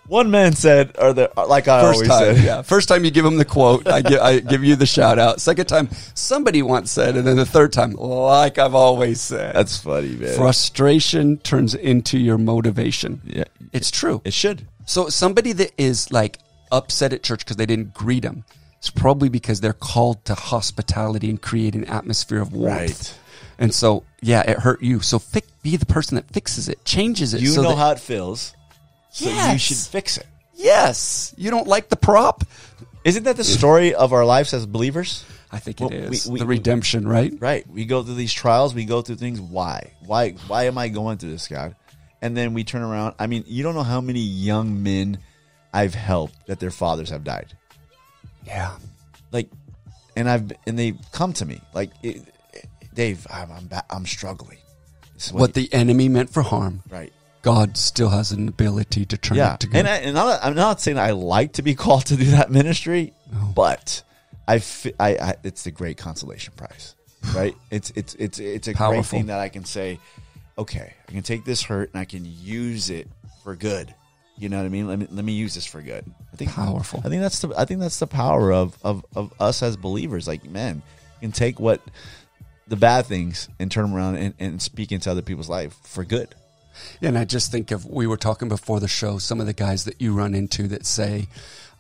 One man said, like I always said. Yeah. First time you give him the quote, I give you the shout out. Second time, somebody once said, and then the third time, like I've always said. That's funny, man. Frustration turns into your motivation. Yeah. It's true. It should. So somebody that is like upset at church because they didn't greet them, it's probably because they're called to hospitality and create an atmosphere of warmth. Right. And so, it hurt you. So be the person that fixes it, changes it. You know how it feels. So you should fix it. Yes. You don't like the prop? Isn't that the story of our lives as believers? I think it is. The redemption, right? Right. We go through these trials. We go through things. Why? Why am I going through this, God? And then we turn around. I mean, you don't know how many young men I've helped that their fathers have died. Yeah. Like, and they come to me like, Dave, I'm struggling. What the enemy meant for harm. Right. God still has an ability to turn it to good. And I'm not saying I like to be called to do that ministry, but it's the great consolation prize, right? It's a Powerful. great thing that I can say, okay, I can take this hurt and I can use it for good. You know what I mean? Let me use this for good. I think powerful. I think that's the power of us as believers. Like, man, you can take the bad things and turn them around and speak into other people's life for good. Yeah, and I just think we were talking before the show, some of the guys that you run into that say,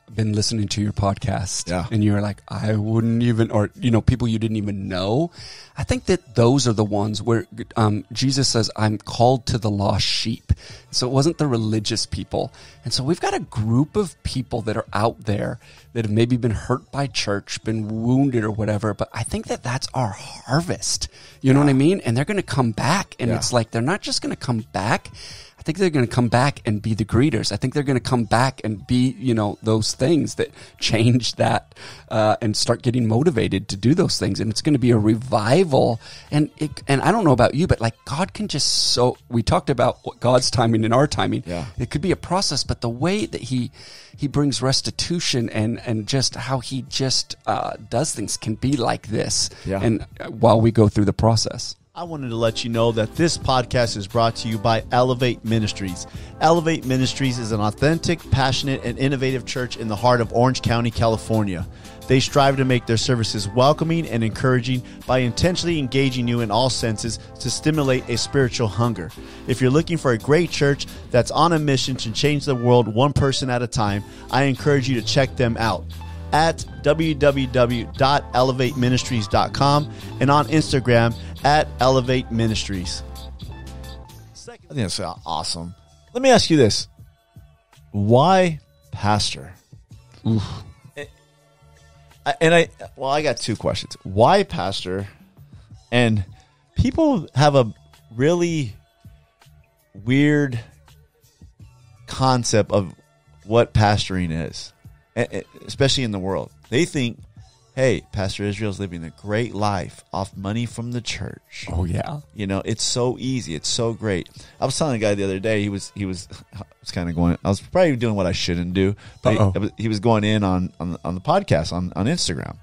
I've been listening to your podcast. Yeah. And you're like, I wouldn't even, or, people you didn't even know. I think that those are the ones where Jesus says, I'm called to the lost sheep. So it wasn't the religious people. And so we've got a group of people that are out there that have maybe been hurt by church, been wounded or whatever. But I think that that's our harvest. You know what I mean? And they're going to come back. And it's like, they're not just going to come back. I think they're going to come back and be the greeters. I think they're going to come back and be, those things that change that and start getting motivated to do those things. And it's going to be a revival. And I don't know about you, but like God can just we talked about what God's timing and our timing. Yeah. It could be a process, but the way that he brings restitution and just how he just does things can be like this. Yeah. And while we go through the process. I wanted to let you know that this podcast is brought to you by Elevate Ministries. Elevate Ministries is an authentic, passionate, and innovative church in the heart of Orange County, California. They strive to make their services welcoming and encouraging by intentionally engaging you in all senses to stimulate a spiritual hunger. If you're looking for a great church that's on a mission to change the world one person at a time, I encourage you to check them out. at www.elevateministries.com and on Instagram at Elevate Ministries. I think that's awesome. Let me ask you this. Why pastor? Oof. I got two questions. Why pastor? And people have a really weird concept of what pastoring is, especially in the world. They think, hey, Pastor Israel's living a great life off money from the church. Oh, yeah. You know, it's so easy. It's so great. I was telling a guy the other day, I was kind of going, I was probably doing what I shouldn't do, but he was going in on the podcast on Instagram.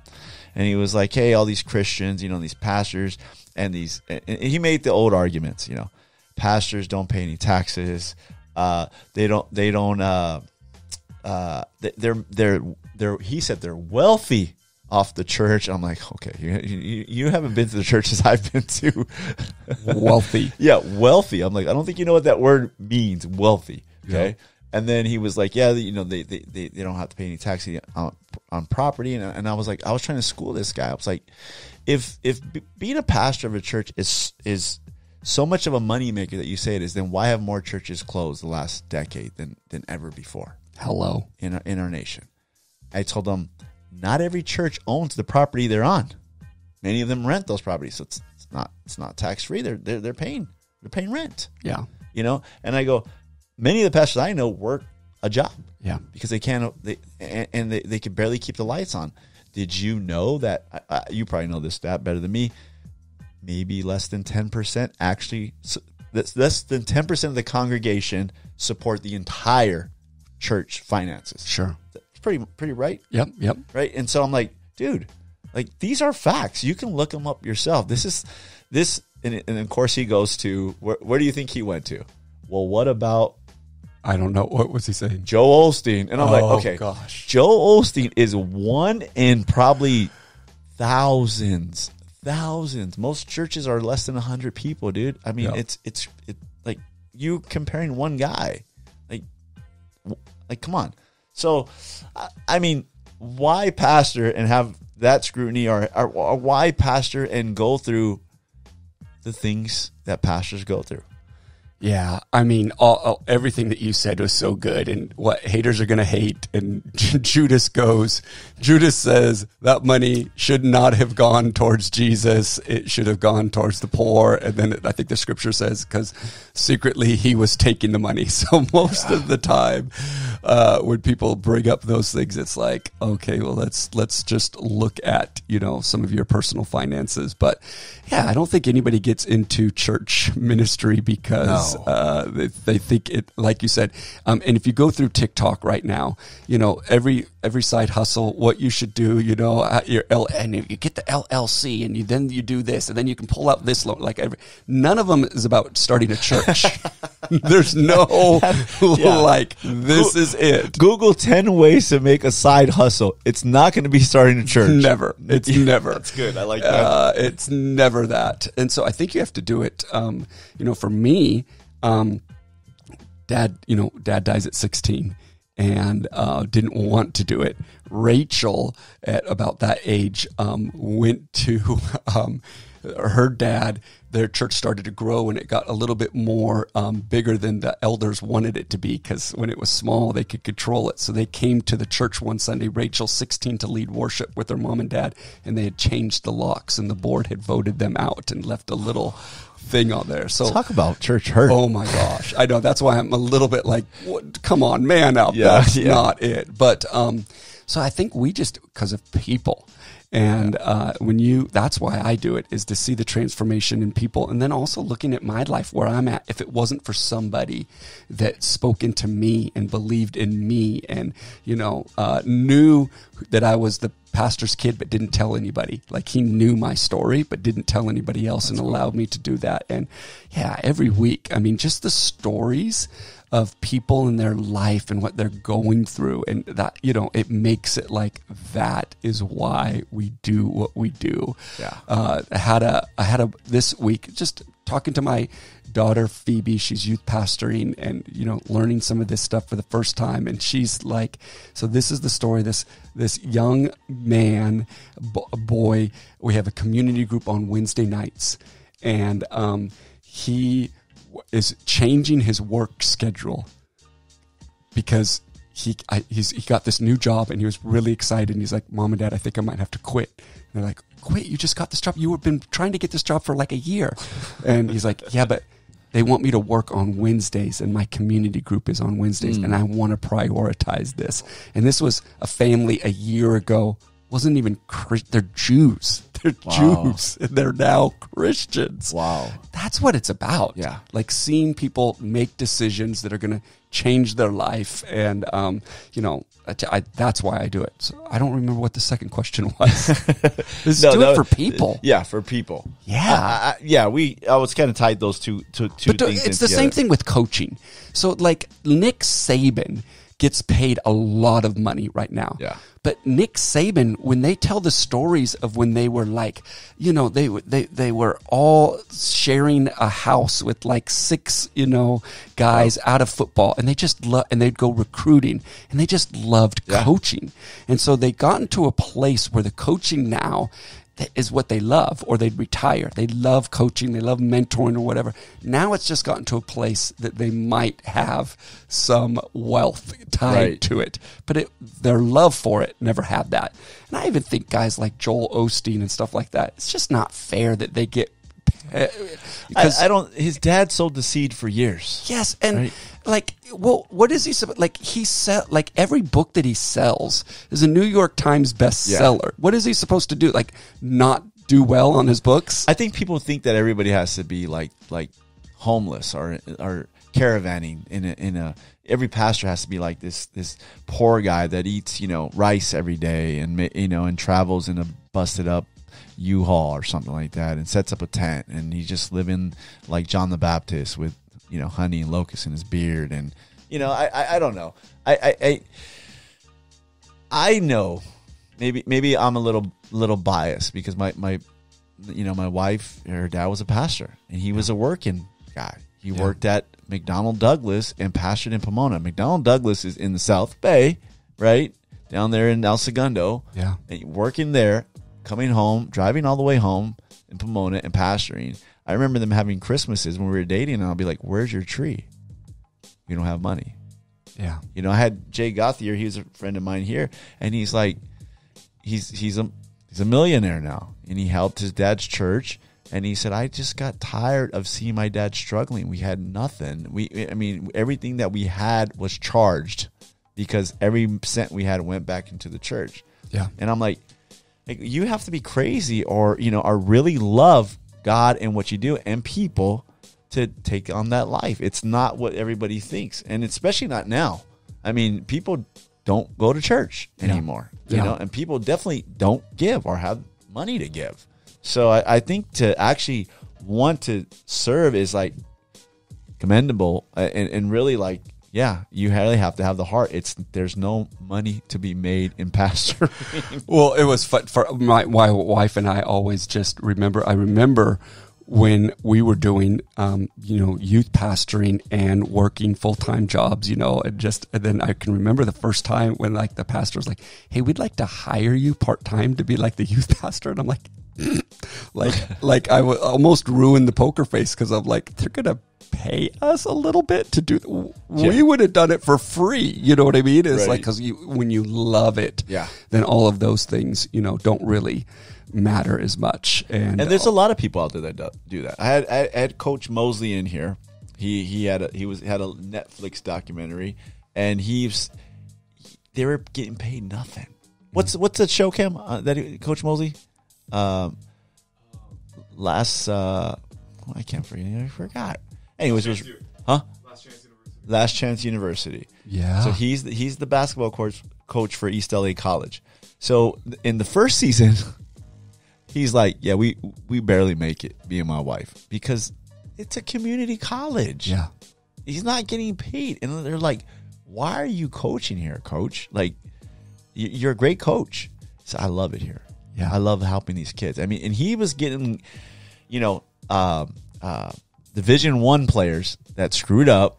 And he was like, hey, all these Christians, you know, these pastors and he made the old arguments, you know, pastors don't pay any taxes. He said they're wealthy off the church. I'm like, okay, you haven't been to the churches I've been to. Wealthy. Yeah, wealthy. I'm like, I don't think you know what that word means, wealthy. Okay. Yeah. And then he was like, yeah, you know, they don't have to pay any taxes on property. And I was like, I was trying to school this guy. I was like, if being a pastor of a church is so much of a moneymaker that you say it is, then why have more churches closed the last decade than ever before? Hello. In our nation. I told them, not every church owns the property they're on. Many of them rent those properties, so it's not tax free. They're paying rent. Yeah. You know, and I go, many of the pastors I know work a job. Yeah. Because they can barely keep the lights on. Did you know that you probably know this stat better than me? Maybe less than 10% actually. Less than 10% of the congregation support the entire church finances. Sure. It's pretty right? Yep. Right? And so I'm like, dude, like these are facts. You can look them up yourself. And of course he goes to, where do you think he went to? Well, what about? I don't know. What was he saying? Joel Osteen. And I'm like, okay, gosh. Joel Osteen is one in probably thousands. Most churches are less than 100 people, dude. I mean, it's like you comparing one guy, like come on. So, I mean, why pastor and have that scrutiny, or why pastor and go through the things that pastors go through? Yeah, I mean, everything that you said was so good, and what haters are going to hate. And Judas says that money should not have gone towards Jesus. It should have gone towards the poor. And then I think the scripture says, because secretly he was taking the money. So most of the time when people bring up those things, it's like, okay, well, let's just look at, you know, some of your personal finances. But yeah, I don't think anybody gets into church ministry because they think it, like you said. And if you go through TikTok right now, you know, every side hustle, what you should do, you know, and if you get the LLC and then you do this, and then you can pull out this loan. None of them is about starting a church. There's no this is it. Google 10 ways to make a side hustle. It's not going to be starting a church. Never. It's never. That's good. I like that. It's never that. And so I think you have to do it. You know, for me, dad dies at 16 and didn't want to do it. Rachel, at about that age, went to her dad. Their church started to grow, and it got a little bit more bigger than the elders wanted it to be, because when it was small, they could control it. So they came to the church one Sunday, Rachel, 16, to lead worship with her mom and dad, and they had changed the locks, and the board had voted them out and left a little thing on there. So talk about church hurt. Oh my gosh. I know. That's why I'm a little bit like, what? Come on, man up. Yeah, that's not it. But so I think we just, because of people. And that's why I do it, is to see the transformation in people. And then also looking at my life, where I'm at. If it wasn't for somebody that spoke into me and believed in me and, you know, knew that I was the pastor's kid, but didn't tell anybody. Like, he knew my story, but didn't tell anybody else. That's and allowed me to do that. And yeah, every week, I mean, just the stories of people in their life and what they're going through, and that, you know, it makes it like that is why we do what we do. Yeah. I had a this week, just talking to my daughter Phoebe. She's youth pastoring and learning some of this stuff for the first time, and she's like, so this is the story. This young man, boy. We have a community group on Wednesday nights, and he is changing his work schedule because he got this new job, and he was really excited. And he's like, Mom and Dad, I think I might have to quit. And they're like, quit? You just got this job. You have been trying to get this job for like a year. And he's like, yeah, but they want me to work on Wednesdays, and my community group is on Wednesdays, and I want to prioritize this. And this was a family a year ago. Wasn't even they're Jews. They're Jews, and they're now Christians. Wow. That's what it's about. Yeah. Like seeing people make decisions that are going to change their life. And, that's why I do it. So I don't remember what the second question was. Do it for people. Yeah, for people. Yeah. I was kind of tied those two things in it's the same thing with coaching. So like Nick Saban gets paid a lot of money right now. Yeah. But Nick Saban, when they tell the stories of when they were like, they were all sharing a house with like 6, guys out of football, and they just and they'd go recruiting, and they just loved coaching. And so they got into a place where the coaching now is what they love, or they'd retire. They love coaching, they love mentoring or whatever. Now it's just gotten to a place that they might have some wealth tied to it, but their love for it never had that. And I even think guys like Joel Osteen and stuff like that, it's just not fair that they get because his dad sowed the seed for years. Yes, and what is he like? Like every book that he sells is a New York Times bestseller. Yeah. What is he supposed to do? Like not do well on his books? I think people think that everybody has to be like homeless or caravanning in a. Every pastor has to be like this poor guy that eats rice every day and travels in a busted up U-Haul or something like that, and sets up a tent, and he's just living like John the Baptist with honey and locusts in his beard. And I don't know. I know maybe I'm a little biased because my wife, her dad was a pastor, and he was a working guy. He worked at McDonnell Douglas and pastored in Pomona. McDonnell Douglas is in the South Bay, right down there in El Segundo. Yeah, and working there, coming home, driving all the way home in Pomona and pastoring. I remember them having Christmases when we were dating, and I'll be like, where's your tree? We don't have money. Yeah. I had Jay Gothier, he was a friend of mine here, and he's like, he's a millionaire now, and he helped his dad's church, and he said, I just got tired of seeing my dad struggling. We had nothing. Everything that we had was charged because every cent we had went back into the church. Yeah. And I'm like, you have to be crazy or really love God and what you do and people to take on that life. It's not what everybody thinks, and especially not now. People don't go to church anymore, and people definitely don't give or have money to give. So I think to actually want to serve is like commendable and really like, you really have to have the heart. There's no money to be made in pastoring. Well, it was fun for my wife and I always just remember. I remember when we were doing, youth pastoring and working full-time jobs, and then I can remember the first time when like the pastor was like, hey, we'd like to hire you part-time to be like the youth pastor. And I'm like, like I would almost ruin the poker face because I'm like, they're going to pay us a little bit to do. We would have done it for free. You know what I mean? It's like, because when you love it, then all of those things, don't really matter as much. And there's a lot of people out there that do that. I had Coach Mosley in here. He had a Netflix documentary, and they were getting paid nothing. What's the show, Cam? Coach Mosley? I can't forget. I forgot. Anyways, Last Chance University. Yeah. So he's the basketball coach for East LA College. So in the first season, he's like, we barely make it, me and my wife, because it's a community college. Yeah. He's not getting paid. And they're like, why are you coaching here, coach? Like, you're a great coach. So I love it here. Yeah. I love helping these kids. And he was getting, Division I players that screwed up,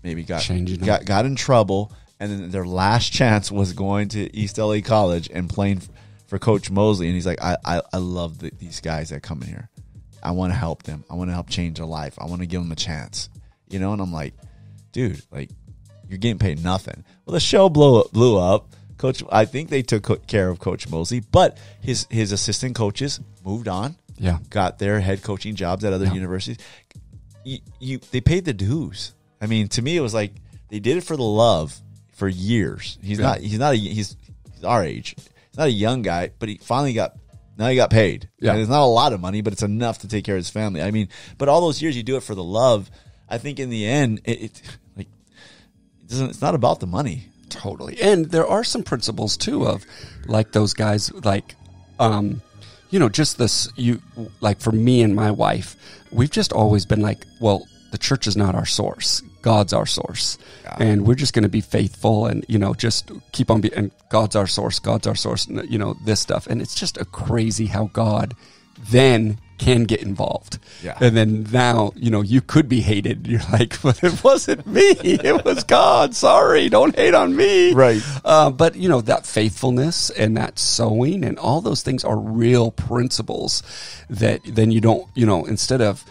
maybe got in trouble, and then their last chance was going to East LA College and playing for Coach Mosley. And he's like, I love these guys that come in here. I want to help them. I want to help change their life. I want to give them a chance. And I'm like, dude, like, you're getting paid nothing. Well, the show blew up. Coach, I think they took care of Coach Mosley, but his assistant coaches moved on. Yeah, got their head coaching jobs at other universities. They paid the dues. I mean, to me, it was like they did it for the love for years. He's our age. He's not a young guy, but he finally got paid. Yeah, and it's not a lot of money, but it's enough to take care of his family. I mean, but all those years you do it for the love. I think in the end, it's not about the money. Totally. And there are some principles too of like those guys, like, just this, like for me and my wife, we've just always been like, well, the church is not our source. God's our source. Yeah. And we're just going to be faithful and, just keep on and God's our source, this stuff. And it's just a crazy how God then can get involved. Yeah. And then now, you could be hated. You're like, but it wasn't me. It was God. Sorry. Don't hate on me. Right. But that faithfulness and that sowing and all those things are real principles that then you don't, instead of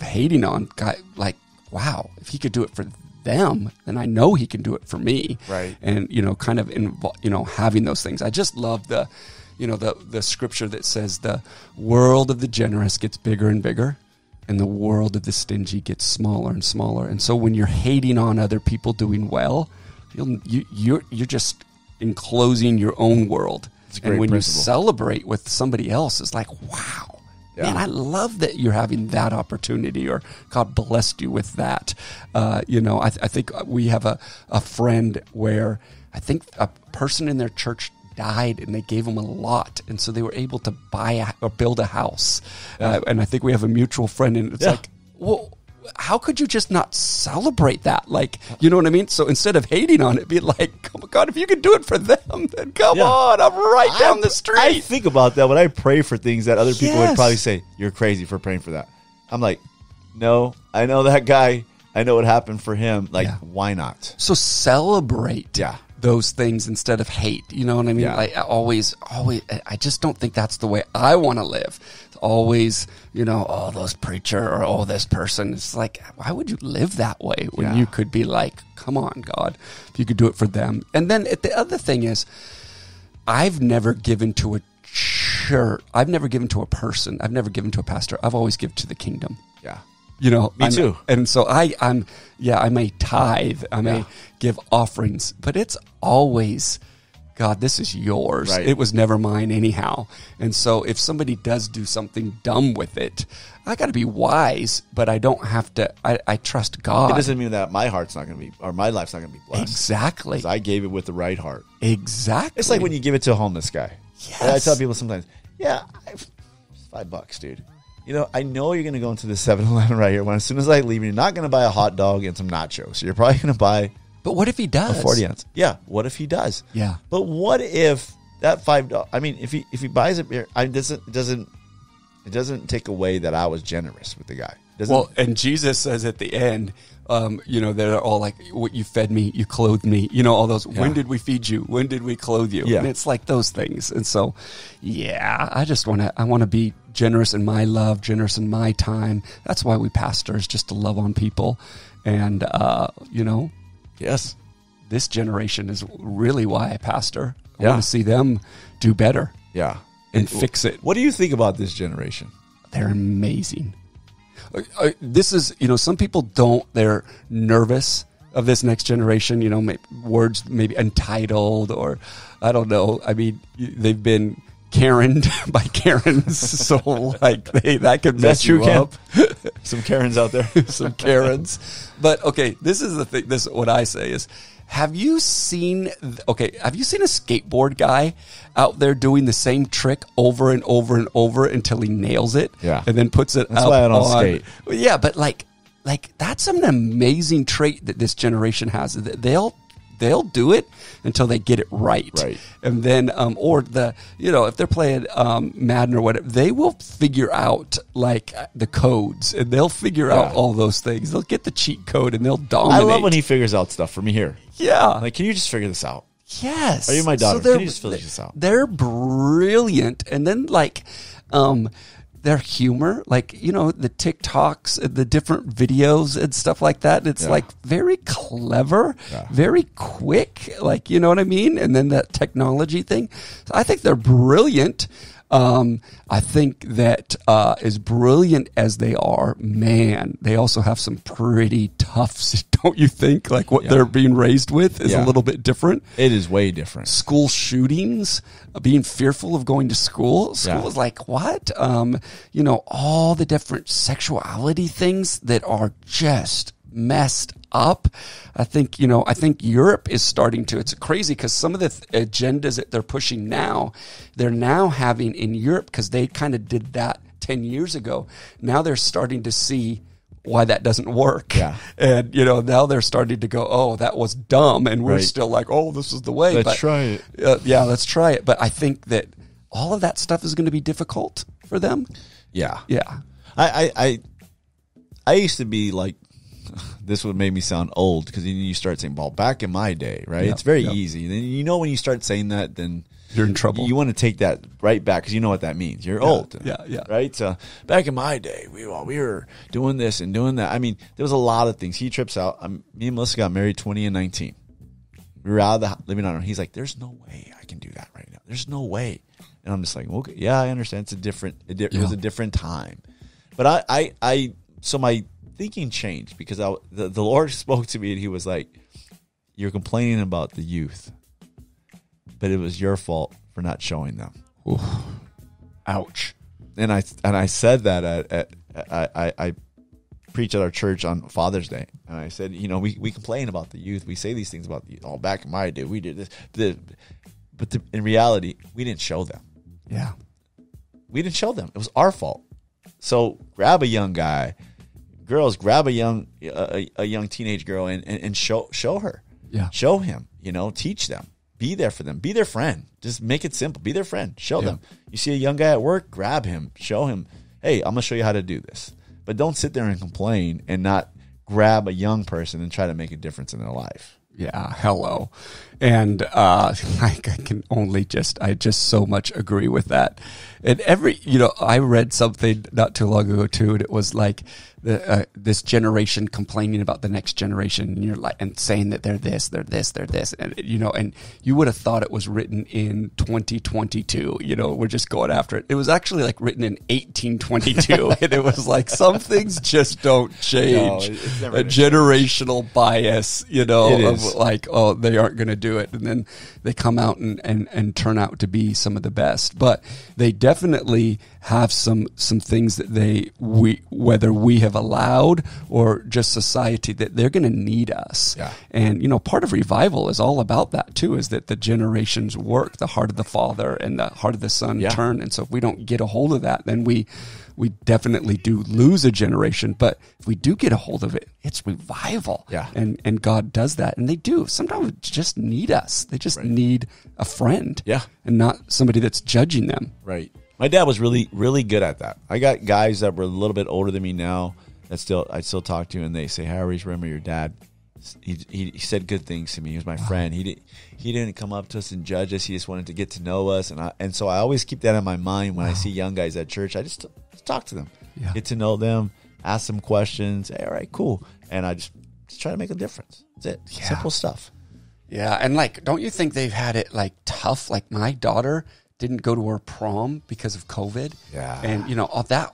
hating on God, like, wow, if he could do it for them, then I know he can do it for me. Right. And, kind of, having those things. I just love the scripture that says the world of the generous gets bigger and bigger and the world of the stingy gets smaller and smaller. And so when you're hating on other people doing well, you're just enclosing your own world. And when you celebrate with somebody else, it's like, wow. Yeah. Man, I love that you're having that opportunity, or God blessed you with that. I think we have a friend where I think a person in their church died and they gave them a lot, and so they were able to buy or build a house. And I think we have a mutual friend, and it's like, well, how could you just not celebrate that? Like, you know what I mean? So instead of hating on it, be like, oh my God, if you can do it for them, then come on, I'm right down the street. I think about that when I pray for things that other people would probably say, you're crazy for praying for that. I'm like, no, I know that guy. I know what happened for him. Like, why not? So celebrate. Yeah. Those things instead of hate. You know what I mean? Yeah. Like always, I just don't think that's the way I want to live. It's always, oh, those preacher or oh, this person. It's like, why would you live that way when you could be like, come on, God, if you could do it for them. And then the other thing is, I've never given to a church. I've never given to a person. I've never given to a pastor. I've always given to the kingdom. Yeah. Me too. And so I may tithe, I may give offerings, but it's always, God, this is yours. Right. It was never mine anyhow. And so if somebody does do something dumb with it, I got to be wise, but I don't have to, I trust God. It doesn't mean that my heart's not going to be, or my life's not going to be blessed. Exactly. Because I gave it with the right heart. Exactly. It's like when you give it to a homeless guy. Yes. And I tell people sometimes, it's $5, dude. I know you're going to go into the 7-Eleven right here. When as soon as I leave, you're not going to buy a hot dog and some nachos. So you're probably going to buy. But what if he does? A 40-ounce. Yeah. What if he does? Yeah. But what if that $5? I mean, if he buys it, it doesn't take away that I was generous with the guy. Well, and Jesus says at the end, they're all like, you fed me, you clothed me, all those, when did we feed you? When did we clothe you? Yeah. And it's like those things. And so, I just want to be generous in my love, generous in my time. That's why we pastors, just to love on people. And, yes, this generation is really why I pastor. I want to see them do better. Yeah. And fix it. What do you think about this generation? They're amazing. This is, some people they're nervous of this next generation, words maybe entitled or I don't know. I mean, they've been Karened by Karens. So like that could mess you up. Some Karens out there. Some Karens. But okay, this is the thing. This is what I say is, have you seen a skateboard guy out there doing the same trick over and over and over until he nails it? Yeah. And then puts it That's up why I don't on, skate. Yeah, but like that's an amazing trait that this generation has. They'll they'll do it until they get it right. Right. And then, or if they're playing Madden or whatever, they will figure out like the codes, and they'll figure out all those things. They'll get the cheat code and they'll dominate. I love when he figures out stuff for me here. Yeah. Like, can you just figure this out? Yes. Are you my daughter? So Can you just figure this out? They're brilliant. And then like, their humor, like, the TikToks, the different videos and stuff like that. It's like very clever, very quick, like, you know what I mean? And then that technology thing. So I think they're brilliant. I think that as brilliant as they are, man, they also have some pretty tough, don't you think? Like what they're being raised with is a little bit different. It is way different. School shootings, being fearful of going to school. School is like, what? All the different sexuality things that are just messed up. I think Europe is starting to, it's crazy because some of the agendas that they're pushing now, they're now having in Europe, because they kind of did that 10 years ago. Now they're starting to see why that doesn't work. Yeah. And, now they're starting to go, oh, that was dumb. And we're still like, oh, this is the way. Let's try it. Let's try it. But I think that all of that stuff is going to be difficult for them. Yeah. Yeah. I used to be like, this would make me sound old, because then you start saying, well, back in my day, right? It's very easy. Then when you start saying that, then you're in trouble. You want to take that right back, because you know what that means. You're old. Yeah. Right? So back in my day, we were doing this and doing that. I mean, there was a lot of things. He trips out. Me and Melissa got married 20 and 19. We were out of the living on our own. He's like, there's no way I can do that right now. There's no way. And I'm just like, okay, yeah, I understand. It was a different time. But so my thinking changed, because the Lord spoke to me, and he was like, you're complaining about the youth, but it was your fault for not showing them. Ooh. Ouch. And I said that I preached at our church on Father's Day, and I said, we complain about the youth. We say these things about the youth. Oh, back in my day, we did this. But in reality, we didn't show them. Yeah. We didn't show them. It was our fault. So grab a young guy. Girls, grab a young teenage girl and show her. Yeah. Show him, teach them. Be there for them. Be their friend. Just make it simple. Be their friend. Show them. You see a young guy at work, grab him. Show him, hey, I'm going to show you how to do this. But don't sit there and complain and not grab a young person and try to make a difference in their life. Yeah, hello. And I just so much agree with that. And I read something not too long ago too, and it was like this generation complaining about the next generation, and you're like, and saying that they're this, and and you would have thought it was written in 2022. We're just going after it. It was actually like written in 1822, and it was like some things just don't change. No, it's never a generational bias, of like, oh, they aren't going to do it, and then they come out and turn out to be some of the best. But they definitely have some things that whether we have allowed or just society, that they're going to need us. Yeah. And part of revival is all about that too, is that the generations work, the heart of the Father and the heart of the Son turn. And so if we don't get a hold of that, then we definitely do lose a generation. But if we do get a hold of it, it's revival. Yeah. And God does that. And they do. Sometimes they just need us. They just need a friend. Yeah. And not somebody that's judging them. Right. My dad was really, really good at that. I got guys that were a little bit older than me now that I still talk to, and they say, "Hey, I always remember your dad. He said good things to me. He was my friend. He didn't come up to us and judge us. He just wanted to get to know us." And so I always keep that in my mind when I see young guys at church. I just talk to them, get to know them, ask them questions. Hey, all right, cool. And I just try to make a difference. That's it. Yeah. Simple stuff. Yeah, and like, don't you think they've had it like tough? Like my daughter didn't go to her prom because of COVID. Yeah. And, that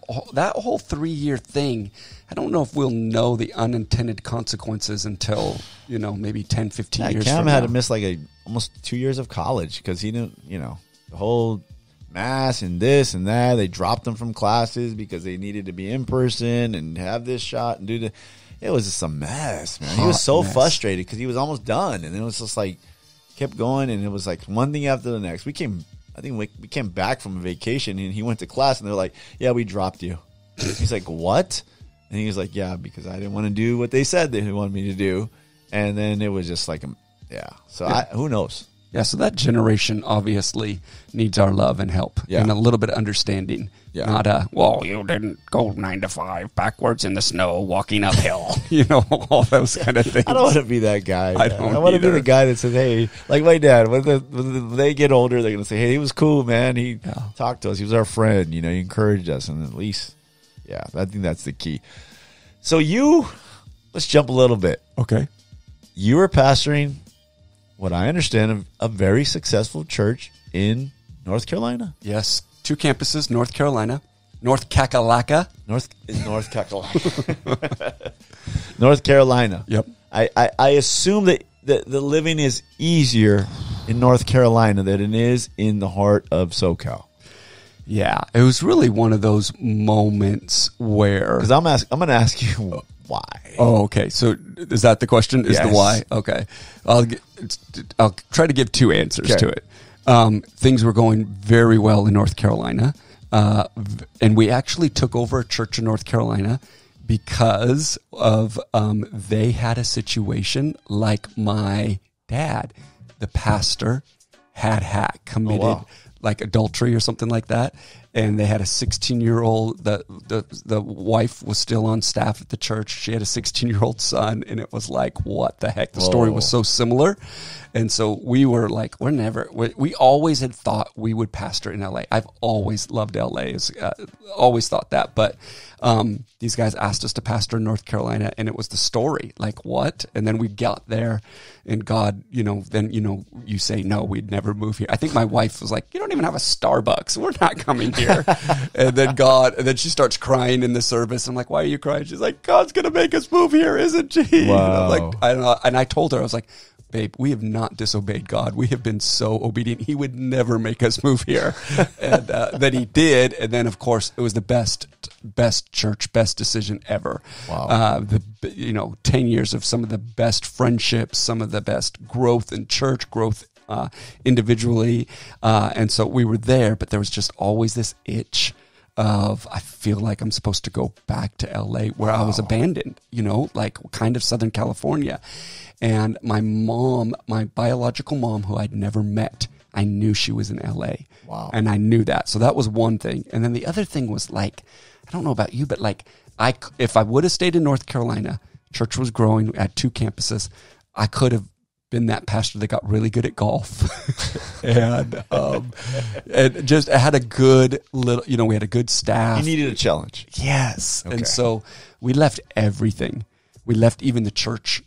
whole 3-year thing, I don't know if we'll know the unintended consequences until, maybe 10, 15 years Cam from had now. to miss like almost 2 years of college because he didn't, the whole mass and this and that. They dropped him from classes because they needed to be in person and have this shot and do the. It was just a mess, man. He was so frustrated because he was almost done. And it was just like, kept going. And it was like one thing after the next. We came back from a vacation and he went to class and they're like, yeah, we dropped you. He's like, what? And he was like, yeah, because I didn't want to do what they said they wanted me to do. And then it was just like, Yeah. So who knows? Yeah, so that generation obviously needs our love and help and a little bit of understanding. Yeah. Not well, you didn't go 9 to 5 backwards in the snow walking uphill. All those kind of things. I don't want to be that guy. I want to be the guy that says, hey, like my dad, when they get older, they're going to say, hey, he was cool, man. He talked to us. He was our friend. He encouraged us. And at least, I think that's the key. So let's jump a little bit. Okay. You were pastoring, what I understand, a very successful church in North Carolina. Yes. 2 campuses, North Carolina, North Kakalaka. North Kakalaka. North Carolina. Yep. I assume that the living is easier in North Carolina than it is in the heart of SoCal. Yeah, it was really one of those moments where... Because I'm going to ask you why. Oh, okay. So is that the question? Is the why? Okay. I'll try to give 2 answers to it. Things were going very well in North Carolina. And we actually took over a church in North Carolina because of they had a situation like my dad. The pastor had committed like adultery or something like that. And they had a 16-year-old, the wife was still on staff at the church. She had a 16-year-old son, and it was like, what the heck? The story was so similar. And so we were like, we always had thought we would pastor in LA. I've always loved LA, always thought that. But these guys asked us to pastor in North Carolina, and it was the story. Like, what? And then we got there, and God, then, you say, no, we'd never move here. I think my wife was like, you don't even have a Starbucks. We're not coming here. And then she starts crying in the service. I'm like, why are you crying? She's like, God's going to make us move here, isn't he? Wow. And I'm like, I don't know. And I told her, I was like, babe, we have not disobeyed God. We have been so obedient. He would never make us move here. And then he did. And then, of course, it was the best church, best decision ever. Wow. 10 years of some of the best friendships, some of the best growth in church, growth individually. And so we were there, but there was just always this itch of, I feel like I'm supposed to go back to LA where I was abandoned, like kind of Southern California. And my mom, my biological mom, who I'd never met, I knew she was in LA. Wow. And I knew that. So that was one thing. And then the other thing was like, I don't know about you, but like if I would have stayed in North Carolina, church was growing at 2 campuses, I could have been that pastor that got really good at golf and just had a good little, we had a good staff. You needed a challenge. Yes. Okay. And so we left everything. We left even the churches.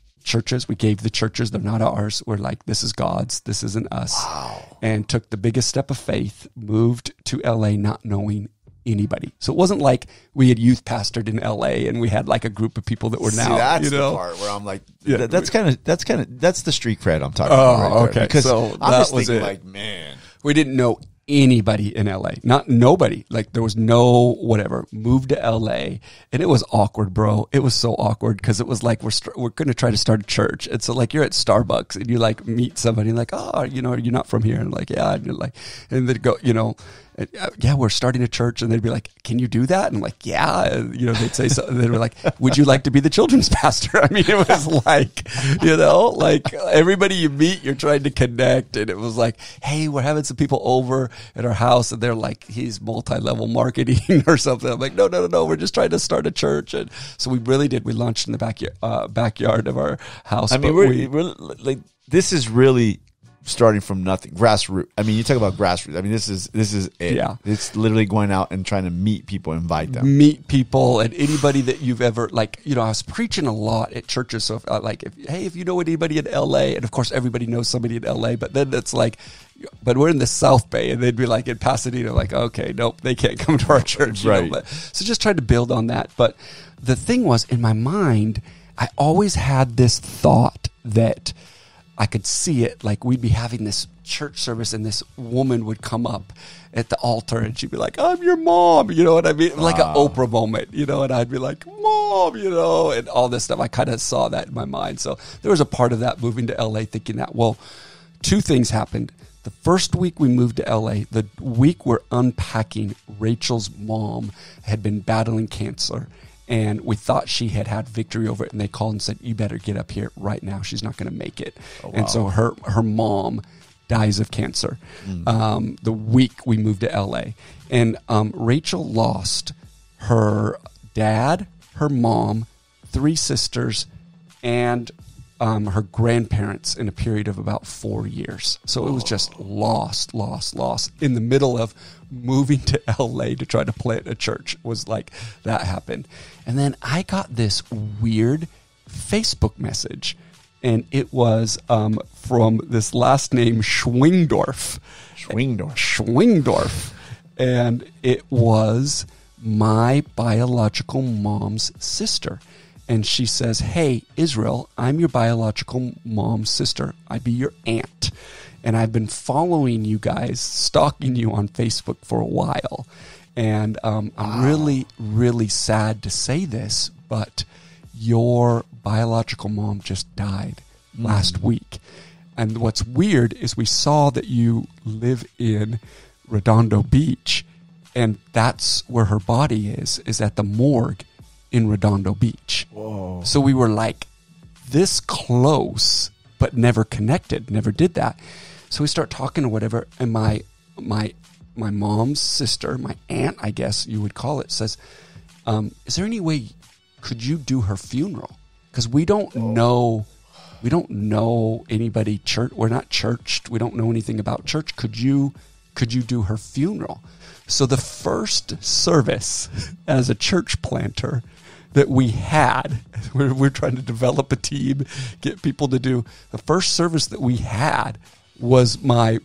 We gave the churches, they're not ours. We're like, this is God's, this isn't us. Wow. And took the biggest step of faith, moved to LA not knowing anybody. So it wasn't like we had youth pastored in LA and we had like a group of people that were now, that's the part where I'm like, that's the street cred I'm talking about right there. Okay. Because so I'm just thinking it. like, man. We didn't know anybody in LA. Not nobody. Like there was no whatever. Moved to LA and it was awkward, bro. It was so awkward because it was like we're going to try to start a church. And so like you're at Starbucks and you like meet somebody and like, oh, you're not from here. And like, yeah. And you're like, and they'd go, yeah, we're starting a church. And they'd be like, can you do that? And I'm like, yeah. And, they'd say so. They were like, would you like to be the children's pastor? I mean, it was like, like everybody you meet, you're trying to connect. And it was like, hey, we're having some people over at our house. And they're like, he's multi-level marketing or something. I'm like, no. We're just trying to start a church. And so we really did. We launched in the backyard of our house. I mean, we're like, this is really starting from nothing, grassroots. I mean, you talk about grassroots. I mean, this is it. Yeah. It's literally going out and trying to meet people, invite them. Meet people and anybody that you've ever, like, I was preaching a lot at churches. So if you know anybody in LA, and of course everybody knows somebody in LA, but then it's like, but we're in the South Bay and they'd be like in Pasadena, like, okay, nope, they can't come to our church. Right. So just tried to build on that. But the thing was, in my mind, I always had this thought that I could see it, like we'd be having this church service and this woman would come up at the altar and she'd be like, I'm your mom, you know what I mean? Like an Oprah moment, and I'd be like, Mom, and all this stuff. I kind of saw that in my mind. So there was a part of that moving to LA thinking that, well, 2 things happened. The first week we moved to LA, the week we're unpacking, Rachel's mom had been battling cancer. And we thought she had victory over it, and they called and said, "You better get up here right now. She's not going to make it." Oh, wow. And so her mom dies of cancer. The week we moved to LA, and Rachel lost her dad, her mom, 3 sisters, and her grandparents in a period of about 4 years. So it was just lost in the middle of moving to LA to try to plant a church. Was like that happened. And then I got this weird Facebook message, and it was from this last name Schwingdorf. And it was my biological mom's sister. And she says, "Hey, Israel, I'm your biological mom's sister. I be your aunt. And I've been following you guys, stalking you on Facebook for a while. And I'm really, really sad to say this, but your biological mom just died last week. And what's weird is we saw that you live in Redondo Beach, and that's where her body is at the morgue in Redondo Beach." Whoa. So we were like this close, but never connected, never did that. So we start talking or whatever, and my mom's sister, my aunt, I guess you would call it, says, "Is there any way, could you do her funeral? Because we don't know anybody church. We're not churched. We don't know anything about church. Could you do her funeral?" So the first service as a church planter that we had, we're trying to develop a team, get people to do, the first service that we had was my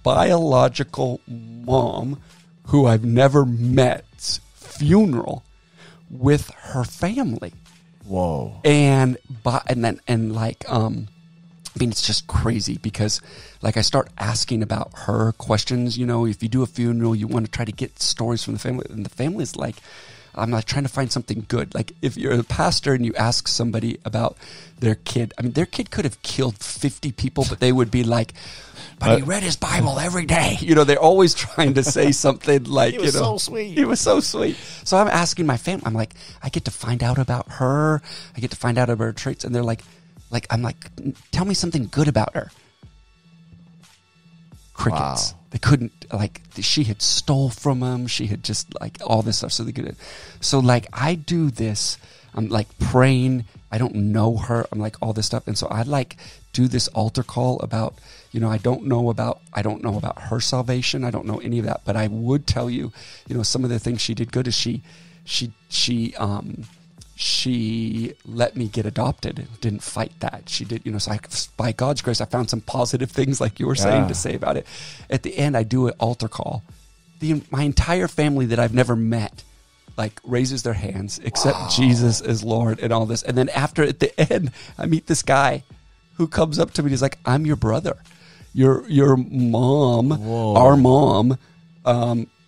biological mom, who I've never met's funeral with her family. Whoa. And it's just crazy because like I start asking about her questions, if you do a funeral, you want to try to get stories from the family, and the family's like, I'm like trying to find something good. Like if you're a pastor and you ask somebody about their kid, their kid could have killed 50 people, but they would be like, but he read his Bible every day. They're always trying to say something like, he was so sweet. He was so sweet. So I'm asking my family, I'm like, I get to find out about her. I get to find out about her traits. And they're like, I'm like, tell me something good about her. Crickets. Wow. They couldn't, she had stole from them. She had just all this stuff. So they could, I do this. I'm praying. I don't know her. I'm all this stuff. And so I do this altar call about, I don't know about her salvation. I don't know any of that, but I would tell you, some of the things she did good is she let me get adopted and didn't fight that. She did, so by God's grace, I found some positive things like you were saying to say about it. At the end, I do an altar call. My entire family that I've never met, raises their hands, accept Jesus as Lord and all this. And then at the end, I meet this guy who comes up to me and he's like, "I'm your brother. Your mom, Whoa. Our mom,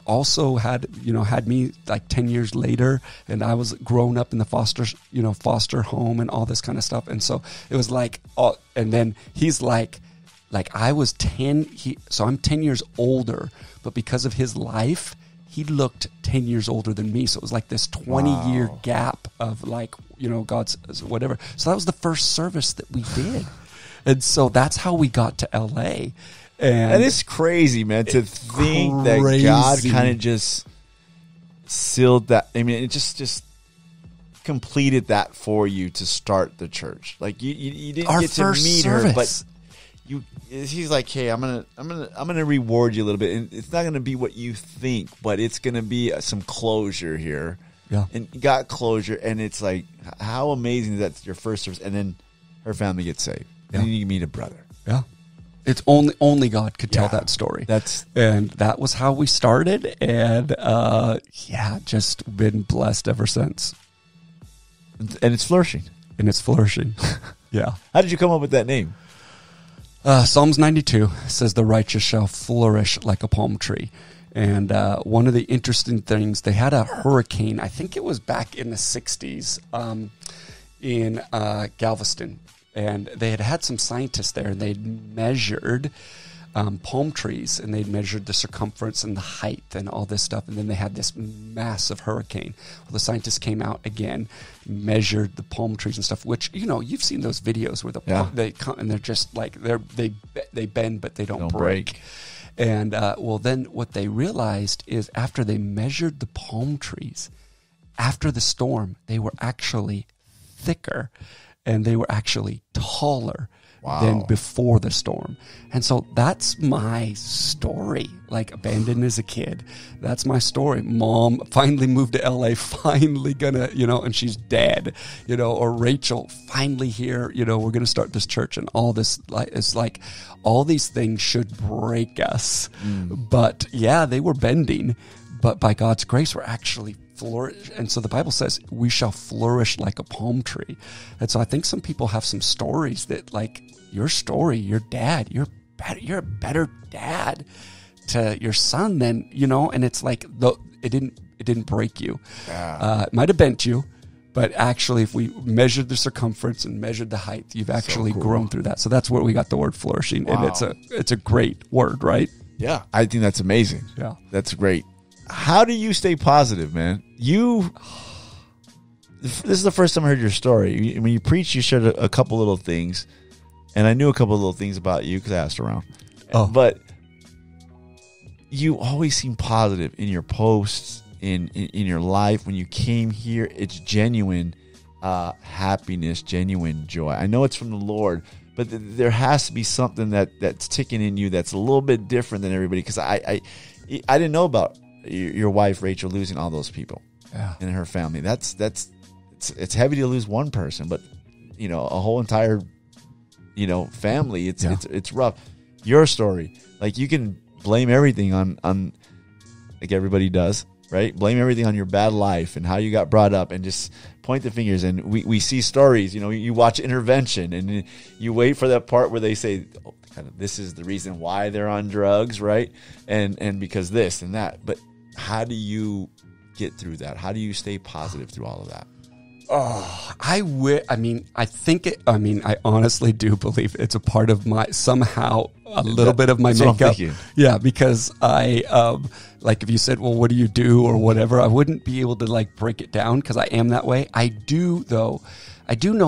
also had me 10 years later, and I was grown up in the foster home and all this kind of stuff." And so it was and then he's like I was 10, so I'm 10 years older, but because of his life, he looked 10 years older than me. So it was this 20-year gap of God's whatever. So that was the first service that we did. And so that's how we got to LA. And it's crazy, man, to think that God kind of just sealed that. It just completed that for you to start the church. You didn't get to meet her, but he's like, "Hey, I'm gonna reward you a little bit, and it's not gonna be what you think, but it's gonna be some closure here." Yeah, and you got closure, and it's how amazing is that your first service, and then her family gets saved, and then you meet a brother. Yeah. It's only God could tell that story. And that was how we started, and just been blessed ever since. And it's flourishing. Yeah. How did you come up with that name? Psalms 92 says the righteous shall flourish like a palm tree. And one of the interesting things, they had a hurricane, I think it was back in the 60s, in Galveston. And they had some scientists there, and they'd measured palm trees, and they'd measured the circumference and the height and all this stuff. And then they had this massive hurricane. Well, the scientists came out again, measured the palm trees and stuff, which, you've seen those videos where they come and they're just like, they bend, but they don't break. And, then what they realized is after they measured the palm trees, after the storm, they were actually thicker and they were actually taller than before the storm. And so that's my story. Like, abandoned as a kid. That's my story. Mom finally moved to LA, finally gonna, and she's dead, or Rachel finally here, we're gonna start this church, and all this, it's like all these things should break us. But yeah, they were bending, but by God's grace, we're actually flourish. And so the Bible says we shall flourish like a palm tree. And so I think some people have some stories that, like your story, your dad, you're a better dad to your son than, and it's like, it didn't break you. It might have bent you, but actually if we measured the circumference and measured the height, you've actually grown through that. So that's where we got the word flourishing. And it's a great word, right? Yeah. I think that's amazing. Yeah. That's great. How do you stay positive, man? This is the first time I heard your story. When you preached, you shared a couple little things, and I knew a couple little things about you because I asked around. But you always seem positive in your posts, in your life. When you came here, it's genuine happiness, genuine joy. I know it's from the Lord, but there has to be something that's ticking in you that's a little bit different than everybody. Because I didn't know about your wife Rachel losing all those people in her family. It's heavy to lose one person, but a whole entire family. It's rough. Your story, like, you can blame everything on like everybody does, right? Blame everything on your bad life and how you got brought up, and just point the fingers. And we see stories. You watch Intervention, and you wait for that part where they say, this is the reason why they're on drugs, right? And because this and that. But how do you get through that? How do you stay positive through all of that? I honestly do believe it's a part of my, somehow, a little bit of my makeup. Yeah, because if you said, well, what do you do or whatever, I wouldn't be able to break it down because I am that way. I do know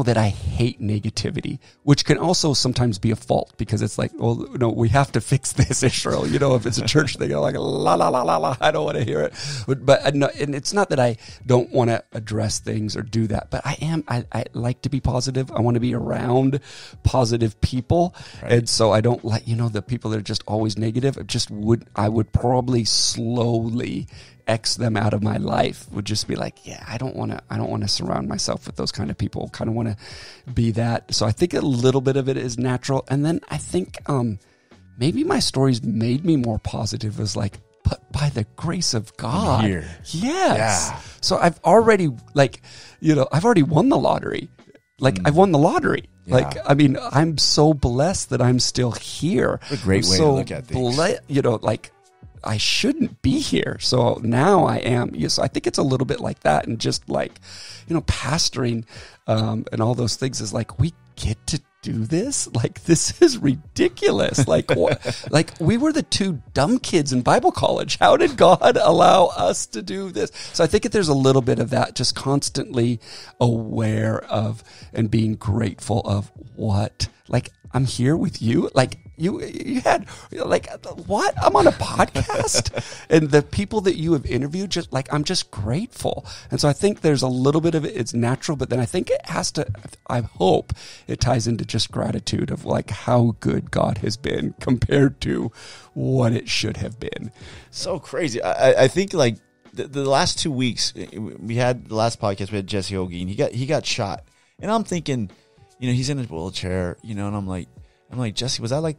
that I hate negativity, which can also sometimes be a fault, because it's like, well, no, we have to fix this, Israel. If it's a church thing, like, la, la, la, la, la, I don't want to hear it. But and it's not that I don't want to address things or do that, but I like to be positive. I want to be around positive people. Right. And so I don't like, the people that are just always negative. I would probably slowly X them out of my life. Would just be like, yeah, I don't want to surround myself with those kind of people. Kind of want to be that. So I think a little bit of it is natural. And then I think maybe my stories made me more positive, as like, but by the grace of God. Here. Yes. Yeah. So I've already won the lottery. I've won the lottery. Yeah. I'm so blessed that I'm still here. A great way to look at things. I shouldn't be here. So now I am. Yes, I think it's a little bit like that. And just pastoring and all those things is like, we get to do this. This is ridiculous. We were the two dumb kids in Bible college. How did God allow us to do this? So I think that there's a little bit of that, just constantly aware of and being grateful of what, I'm here with you. You had what? I'm on a podcast, and the people that you have interviewed, I'm just grateful. And so I think there's a little bit of it. It's natural, but then I think it has to, I hope it ties into just gratitude of how good God has been compared to what it should have been. So crazy. I think the last 2 weeks, we had the last podcast, we had Jesse Hogan. He got shot, and I'm thinking, he's in his wheelchair, and I'm like, Jesse, was that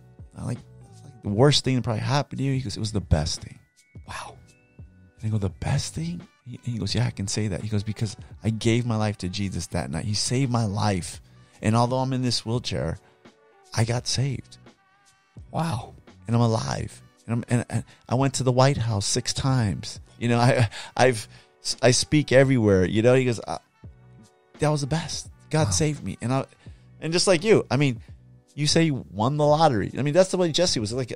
the worst thing that probably happened to you? He goes, it was the best thing. Wow. And I go, the best thing? He goes, yeah, I can say that. He goes, because I gave my life to Jesus that night. He saved my life. And although I'm in this wheelchair, I got saved. Wow. And I'm alive. And I went to the White House 6 times. I speak everywhere. He goes, that was the best. God saved me. And just like you, you say you won the lottery. I mean, that's the way Jesse was like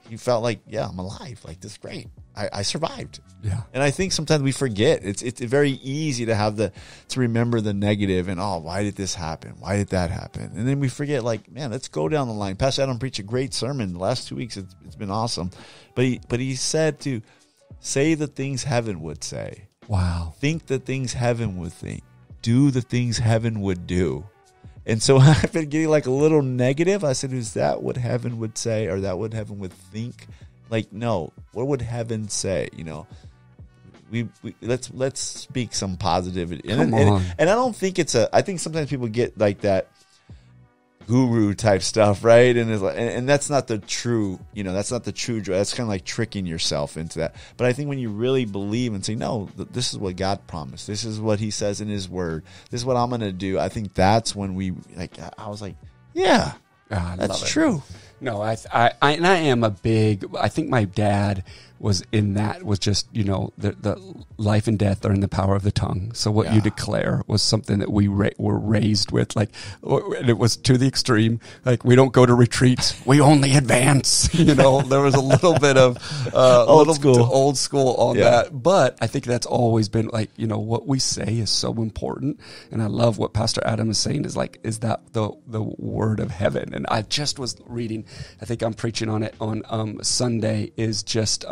he felt like, yeah, I'm alive. Like, this is great. I survived. Yeah. And I think sometimes we forget. It's very easy to remember the negative and, oh, why did this happen? Why did that happen? And then we forget, like, man, let's go down the line. Pastor Adam preached a great sermon the last 2 weeks. It's been awesome. But he said to say the things heaven would say. Wow. Think the things heaven would think. Do the things heaven would do. And so I've been getting like a little negative. I said, is that what heaven would say, or that what heaven would think? Like, no, what would heaven say? You know, we let's speak some positivity. And I don't think I think sometimes people get like that guru type stuff, right? And it's like, and that's not the true, that's not the true joy. That's kind of like tricking yourself into that. But I think when you really believe and say, no, this is what God promised. This is what he says in his word. This is what I'm going to do. I think that's when I was like, yeah, that's true. No, I am a big, I think my dad was just, the life and death are in the power of the tongue. So what you declare was something that we were raised with, like, and it was to the extreme. Like, we don't go to retreats. We only advance. There was a little bit of, old school on that. But I think that's always been like, what we say is so important. And I love what Pastor Adam is saying is that the word of heaven. And I just was reading, I think I'm preaching on it on Sunday, is just,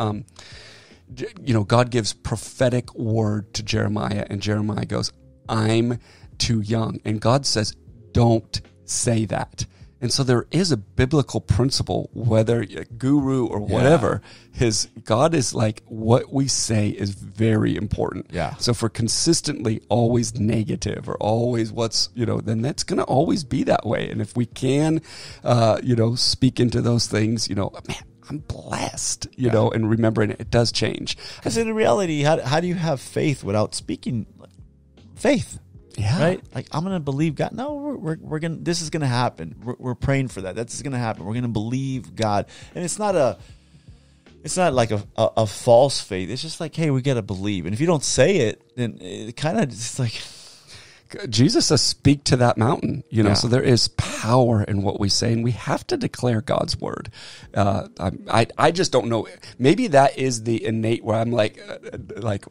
God gives prophetic word to Jeremiah, and Jeremiah goes, I'm too young. And God says, don't say that. And so there is a biblical principle, whether a guru or whatever, God is like, what we say is very important. Yeah. So for consistently always negative or always then that's going to always be that way. And if we can, speak into those things, man, I'm blessed, and remembering it does change. Because in reality, how do you have faith without speaking faith? Yeah. Right? Like, I'm going to believe God. No, we're going to, this is going to happen. We're praying for that. That's going to happen. We're going to believe God. And it's not like a false faith. It's just like, hey, we got to believe. And if you don't say it, then it kind of just like, Jesus says, speak to that mountain, so there is power in what we say, and we have to declare God's word. I just don't know. Maybe that is the innate where I'm like,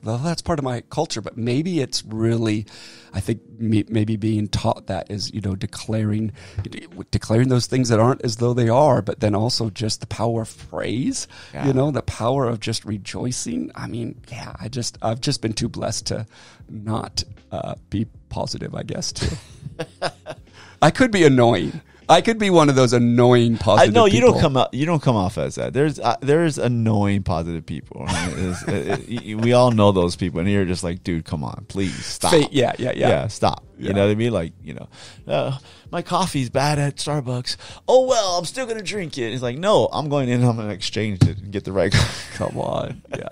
well, that's part of my culture, but maybe it's really, I think maybe being taught that is, declaring those things that aren't as though they are, but then also just the power of praise, the power of just rejoicing. I mean, I've just been too blessed to not be positive, I guess, too. I could be annoying. I could be one of those annoying positive people. You don't come off as that. There's annoying positive people. We all know those people, and you're just like, dude, come on, please stop. Yeah, stop. Yeah. You know what I mean? Like, my coffee's bad at Starbucks. Oh well, I'm still gonna drink it. He's like, no, I'm going in. I'm gonna exchange it and get the right coffee. Come on, yeah.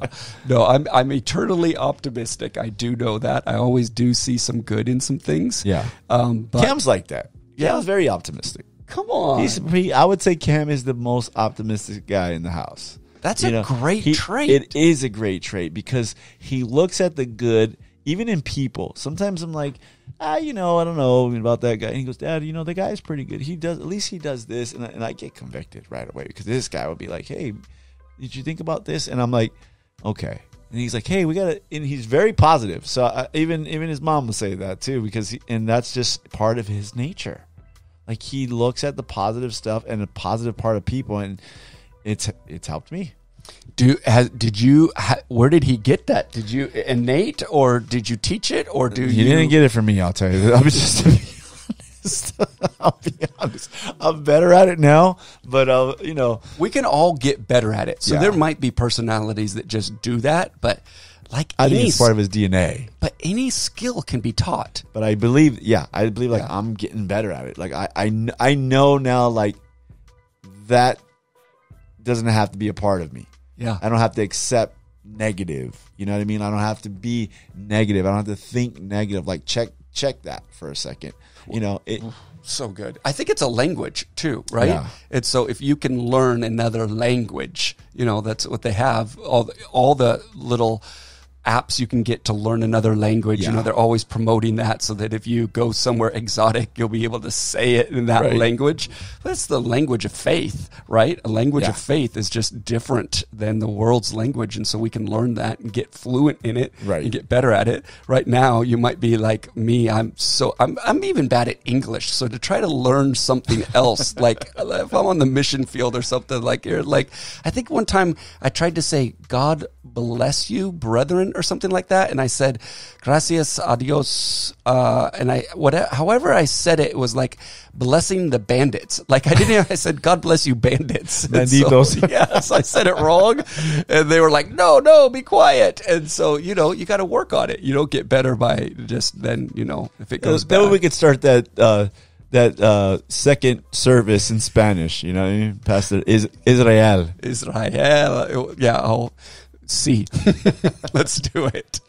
No, I'm eternally optimistic. I do know that. I always do see some good in some things. Yeah. But Cam's like that. Cam's very optimistic. Come on. I would say Cam is the most optimistic guy in the house. That's a great trait. It is a great trait because he looks at the good, even in people. Sometimes I'm like, I don't know about that guy. And he goes, Dad, the guy's pretty good. At least he does this. And I get convicted right away because this guy would be like, hey, did you think about this? And I'm like, okay. And he's like, hey, we got to, and he's very positive. So even his mom will say that too, and that's just part of his nature. Like, he looks at the positive stuff and the positive part of people, and it's helped me. Where did he get that? Did you innate, or did you teach it, or He didn't get it from me, I'll tell you. I'm just to be honest. I'll be honest. I'm better at it now, but we can all get better at it. So there might be personalities that just do that, but I think it's part of his DNA. But any skill can be taught. But I believe I'm getting better at it. Like, I know now, like, that doesn't have to be a part of me. Yeah. I don't have to accept negative. You know what I mean? I don't have to be negative. I don't have to think negative. Like, check that for a second. So good. I think it's a language too, right? Yeah. And so if you can learn another language, that's what they have. All the little apps you can get to learn another language. Yeah. You know, they're always promoting that so that if you go somewhere exotic, you'll be able to say it in that language. But it's the language of faith, right? A language of faith is just different than the world's language. And so we can learn that and get fluent in it and get better at it. Right now, you might be like me. I'm even bad at English. So to try to learn something else, like if I'm on the mission field or something, like I think one time I tried to say, God bless you, brethren, or something like that. And I said, gracias a Dios. However I said it, it was like blessing the bandits. Like I said, God bless you, bandits. Banditos. So I said it wrong. And they were like, no, be quiet. And so, you got to work on it. You don't get better by just then, if it goes bad. Then we could start that second service in Spanish, Pastor Israel. Yeah, I'll see. Let's do it.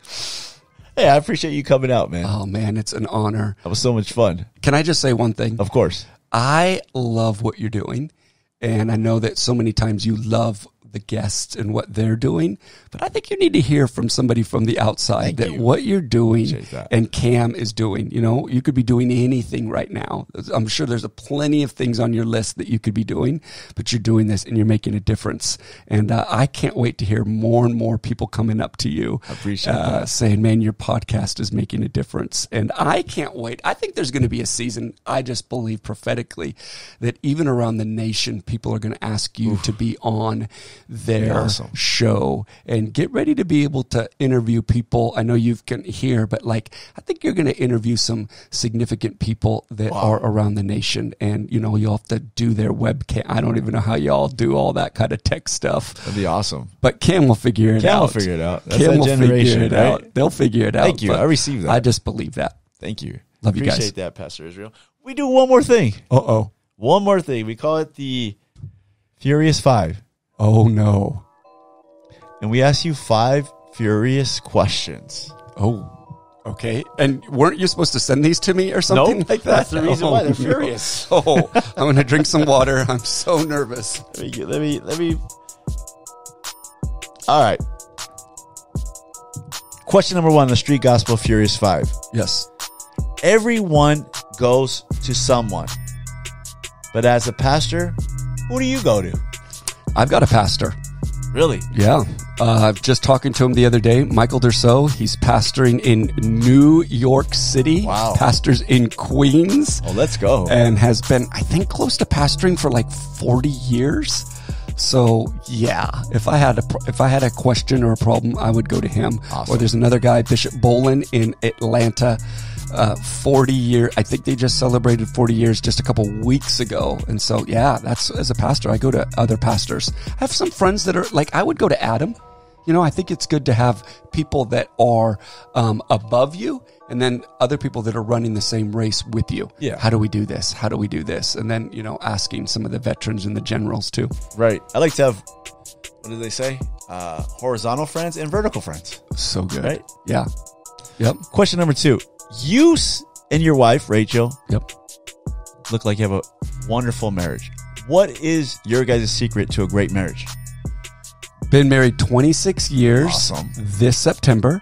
Hey, I appreciate you coming out, man. Oh, man, it's an honor. That was so much fun. Can I just say one thing? Of course. I love what you're doing, and I know that so many times you love the guests and what they're doing, but I think you need to hear from somebody from the outside what you're doing and Cam is doing. You could be doing anything right now. I'm sure there's plenty of things on your list that you could be doing, but you're doing this and you're making a difference. And I can't wait to hear more and more people coming up to you. I appreciate that. Saying, man, your podcast is making a difference. And I can't wait. I think there's going to be a season, I just believe prophetically, that even around the nation, people are going to ask you to be on their show and get ready to be able to interview people. I know you can hear, but I think you're going to interview some significant people that are around the nation, and you'll have to do their webcam. I don't even know how y'all do all that kind of tech stuff. That'd be awesome. But Cam will figure it out. Cam will figure it out. That's Cam that generation, will figure it out. They'll figure it out. Thank you. I received that. I just believe that. Thank you. Love you guys. Appreciate that, Pastor Israel. We do one more thing. Uh-oh. One more thing. We call it the Furious 5. Oh, no. And we ask you 5 furious questions. Oh, okay. And weren't you supposed to send these to me or something like that? That's the reason why they're furious. Oh, I'm going to drink some water. I'm so nervous. Let me. All right. Question number 1, the Street Gospel Furious 5. Yes. Everyone goes to someone. But as a pastor, who do you go to? I've got a pastor. Really? Yeah. Just talking to him the other day, Michael Derceau. He's pastoring in New York City. Wow. Pastors in Queens. Oh, let's go. And has been, I think, close to pastoring for 40 years. So yeah, if I had a question or a problem, I would go to him. Awesome. Or there's another guy, Bishop Bolin in Atlanta. 40 years. I think they just celebrated 40 years just a couple weeks ago. And so, yeah, that's, as a pastor, I go to other pastors. I have some friends that are I would go to Adam. I think it's good to have people that are above you, and then other people that are running the same race with you. Yeah. How do we do this? How do we do this? And then, asking some of the veterans and the generals too. Right. I like to have, what do they say? Horizontal friends and vertical friends. So good. Right? Yeah. Yep. Question number 2. You and your wife, Rachel, look like you have a wonderful marriage. What is your guys' secret to a great marriage? Been married 26 years. Awesome. This September.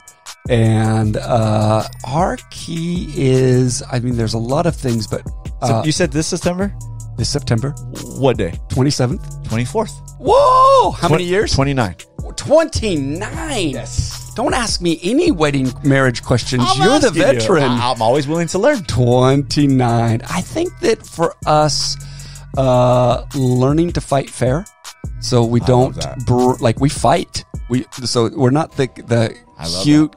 And our key is, there's a lot of things, but... So you said this September? This September. What day? 27th. 24th. Whoa! How many years? 29. 29. Yes. Don't ask me any marriage questions. You're the veteran. I'm always willing to learn. 29. I think that for us, learning to fight fair. So we don't, we fight. So we're not the cute,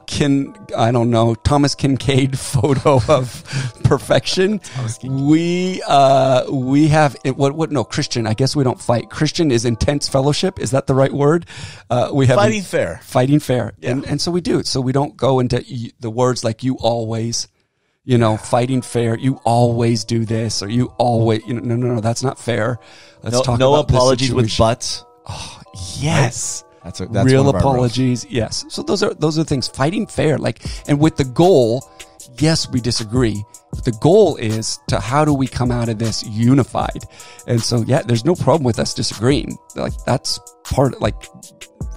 Thomas Kincaid photo of perfection. We have Christian. I guess we don't fight. Christian is intense fellowship. Is that the right word? We have fighting fair. Yeah. And so we do it. So we don't go into the words like you always, fighting fair. You always do this, or you always, no, that's not fair. Let's talk no about apologies with butts. Oh, yes. Right? That's real apologies. Yes. So those are things. Fighting fair, and with the goal. Yes, we disagree, but the goal is to how do we come out of this unified? And so, yeah, there's no problem with us disagreeing. That's part of,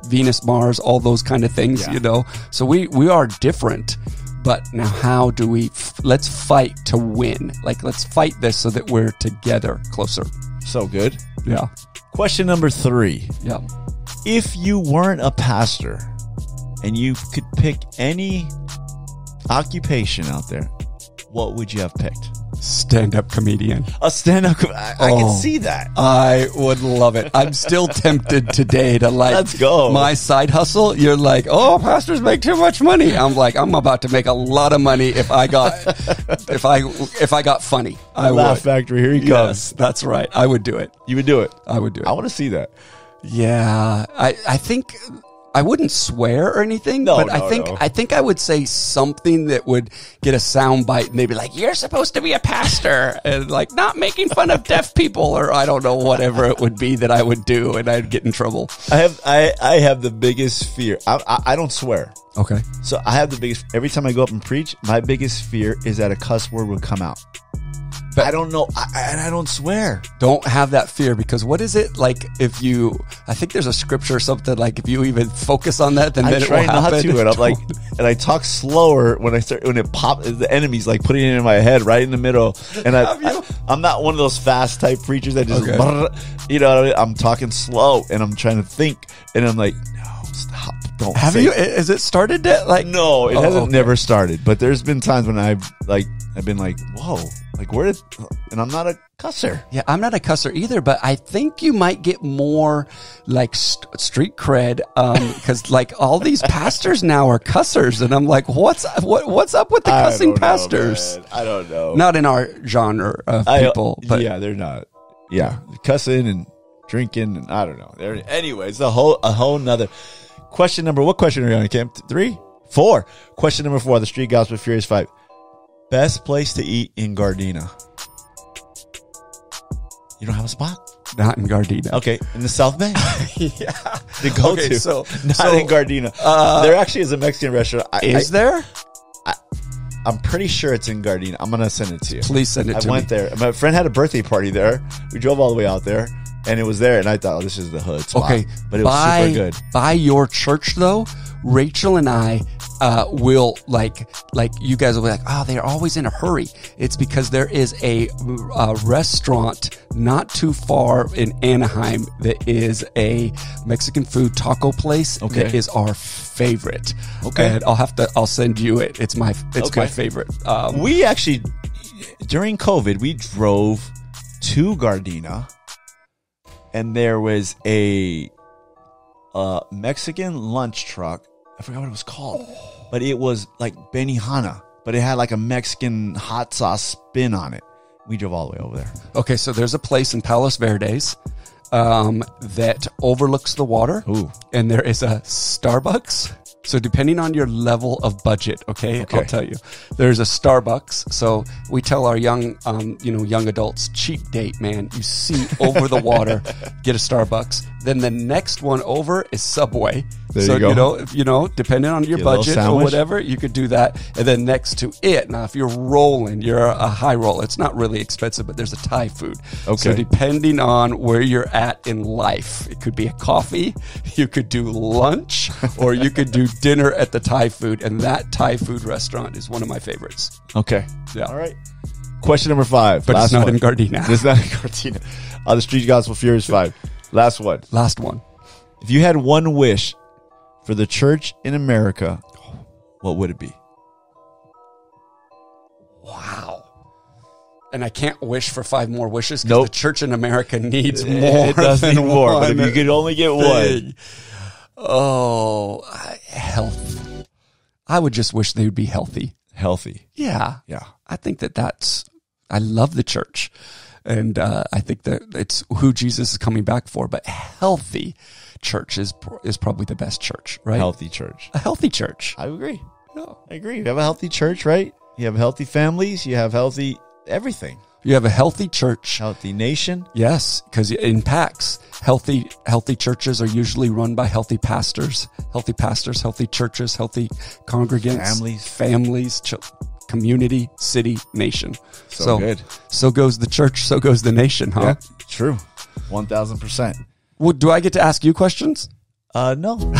Venus, Mars, all those kind of things, Yeah. you know. So we are different. But now how do we, let's fight to win. Like, let's fight this so that we're together closer. So good. Yeah. Question number 3. Yeah. If you weren't a pastor and you could pick any occupation out there, what would you have picked? Stand-up comedian. A stand-up I can see that. I would love it. I'm still tempted today to like, Let's go. My side hustle. You're like, oh, pastors make too much money. I'm like, I'm about to make a lot of money if I got, if I got funny. I Laugh would. Factory, here he comes. Yes, that's right. I would do it. You would do it. I would do it. I want to see that. Yeah, I think I wouldn't swear or anything, No, but no, I think I would say something that would get a sound bite, and they'd be like, "You're supposed to be a pastor," and like not making fun of deaf people, or I don't know, whatever it would be that I would do, and I'd get in trouble. I have the biggest fear. I don't swear. Okay. So I have the biggest, every time I go up and preach, my biggest fear is that a cuss word would come out. But I don't know. I don't swear. Don't have that fear, because what is it like if you, I think there's a scripture or something like if you even focus on that, then I it will try not happen. to, and I'm like, and I talk slower when it pops. The enemy's like putting it in my head right in the middle, and I'm not one of those fast type preachers that just, you know what I mean? I'm talking slow, and I'm trying to think, and I'm like, no, stop, don't. Have say you? it. Has it started that? Like, No, it hasn't. okay. Never started, but there's been times when I've been like, whoa, like where did, and I'm not a cusser. Yeah, I'm not a cusser either, but I think you might get more like street cred, because like all these pastors now are cussers, and I'm like, what's up with the cussing pastors? Man. I don't know. Not in our genre of people, but yeah, they're not. Yeah, cussing and drinking, and I don't know. Anyways, a whole nother question. What question are you on, Camp? 3, 4. Question number 4. The Street Gospel Furious 5. Best place to eat in Gardena. You don't have a spot? not in Gardena. Okay, in the South Bay. Yeah. To go Okay, to. so In Gardena. There actually is a Mexican restaurant. Is there? I'm pretty sure it's in Gardena. I'm going to send it to you. Please send it to me. I went there. My friend had a birthday party there. We drove all the way out there, and it was there, and I thought, oh, this is the hood spot. Okay. But it was super good. By your church, though, Rachel and I will, like you guys will be like, oh, they're always in a hurry. It's because there is a restaurant not too far in Anaheim that is a Mexican food taco place that is our favorite. Okay. And I'll send you it. It's my favorite. We actually, during COVID, we drove to Gardena, and there was a Mexican lunch truck. I forgot what it was called, but it was like Benihana, but it had like a Mexican hot sauce spin on it. We drove all the way over there. Okay, so there's a place in Palos Verdes that overlooks the water. Ooh. And there is a Starbucks. So depending on your level of budget, okay, I'll tell you, there's a Starbucks. So we tell our young adults, cheap date, man. You see over the water, get a Starbucks. Then the next one over is Subway. There you go. Depending on your Get a little budget or sandwich. whatever, you could do that. And then next to it, now if you're rolling, you're a high roll. It's not really expensive, but there's a Thai food. Okay. So depending on where you're at in life, it could be a coffee, you could do lunch, or you could do dinner at the Thai food. And that Thai food restaurant is one of my favorites. Okay. Yeah. All right. Question number 5. But it's not one. in Gardena. It's not in Gardena. The Street Gospel Furious 5. Last one. Last one. If you had one wish for the church in America, what would it be? Wow. And I can't wish for 5 more wishes because Nope. the church in America needs more. It does than need more, but if one you could only get one. thing. Oh, health. I would just wish they would be healthy. Healthy. Yeah. Yeah. I think I love the church. And I think that it's who Jesus is coming back for. But healthy church is probably the best church, right? Healthy church. A healthy church. I agree. Yeah. I agree. You have a healthy church, right? You have healthy families. You have healthy everything. You have a healthy church. Healthy nation. Yes, because in PACs, healthy churches are usually run by healthy pastors, healthy churches, healthy congregants, families, community, city, nation. So good. So goes the church, so goes the nation, huh? Yeah, true. 1,000%. Well, do I get to ask you questions? No.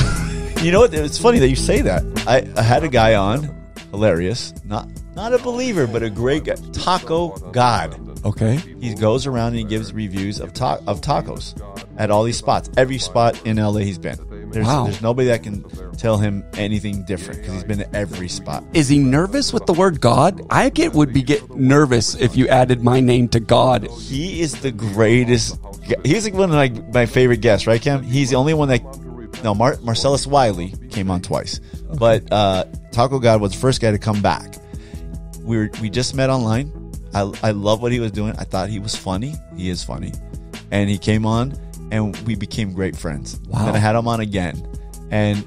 You know what? It's funny that you say that. I had a guy on, hilarious, not a believer, but a great guy, Taco God. Okay. He goes around and he gives reviews of tacos at all these spots. Every spot in LA he's been. There's nobody that can tell him anything different because he's been to every spot. Is he nervous with the word God? I would get nervous if you added my name to God. He is the greatest. He's like one of my favorite guests, right, Cam? He's the only one that. No, Marcellus Wiley came on twice, but Taco God was the first guy to come back. We just met online. I love what he was doing. I thought he was funny. He is funny, and he came on, and we became great friends. Wow. Then I had him on again, and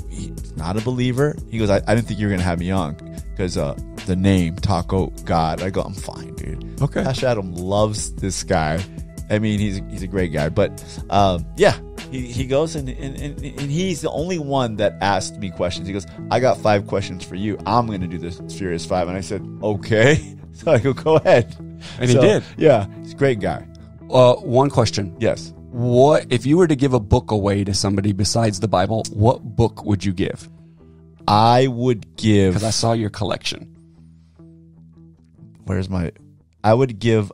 he's not a believer. He goes, I didn't think you were gonna have me on because the name Taco God. I go, I'm fine, dude. Okay. Ash Adam loves this guy. I mean, he's a great guy, but yeah. He goes and he's the only one that asked me questions. He goes, I got 5 questions for you. I'm going to do this Furious 5. And I said, okay. So I go ahead. And he did. Yeah. He's a great guy. One question. Yes. What if you were to give a book away to somebody besides the Bible, what book would you give? I would give... Because I saw your collection. I would give...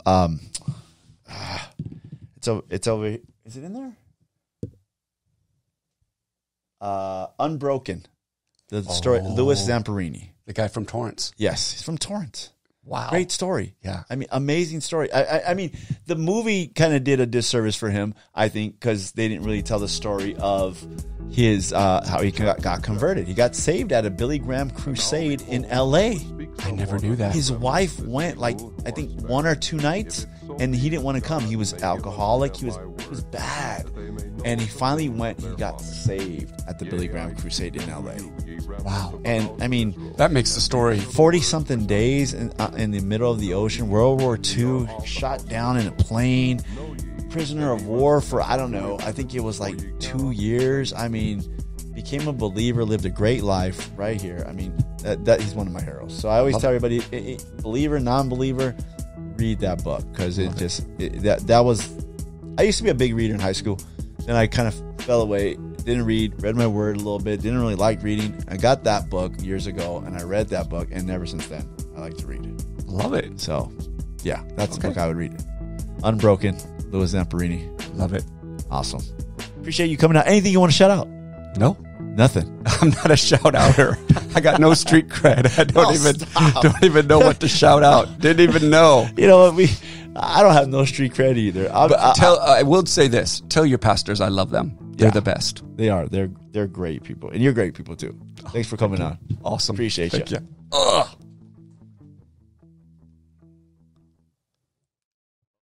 It's over... Is it in there? Unbroken, the story. Louis Zamperini, the guy from Torrance. Yes, he's from Torrance. Wow, great story. Yeah, I mean, amazing story. I mean, the movie kind of did a disservice for him, I think, because they didn't really tell the story of his how he got converted. He got saved at a Billy Graham crusade in L.A. I never knew that. His wife went I think 1 or 2 nights, and he didn't want to come. He was alcoholic. He was bad. And he finally went, he got saved at the Billy Graham crusade in LA. Wow. And I mean, that makes the story 40-something days in the middle of the ocean, World War II, shot down in a plane, prisoner of war for, I don't know, I think it was 2 years. I mean, became a believer, lived a great life right here. I mean, that he's one of my heroes. So I always tell everybody, believer, non-believer, read that book because that was, I used to be a big reader in high school. Then I kind of fell away, didn't read my word a little bit, didn't really like reading. I got that book years ago, and I read that book, and ever since then, I like to read it. Love it. So, yeah, that's the book I would read. Unbroken, Louis Zamperini. Love it. Awesome. Appreciate you coming out. Anything you want to shout out? No. Nothing. I'm not a shout-outer. I got no street cred. I don't even know what to shout out. Didn't even know. You know what? I don't have no street cred either. I will say this. Tell your pastors I love them. They're the best. They are. They're great people. And you're great people too. Thanks for coming on. Awesome. Appreciate you. Thank you.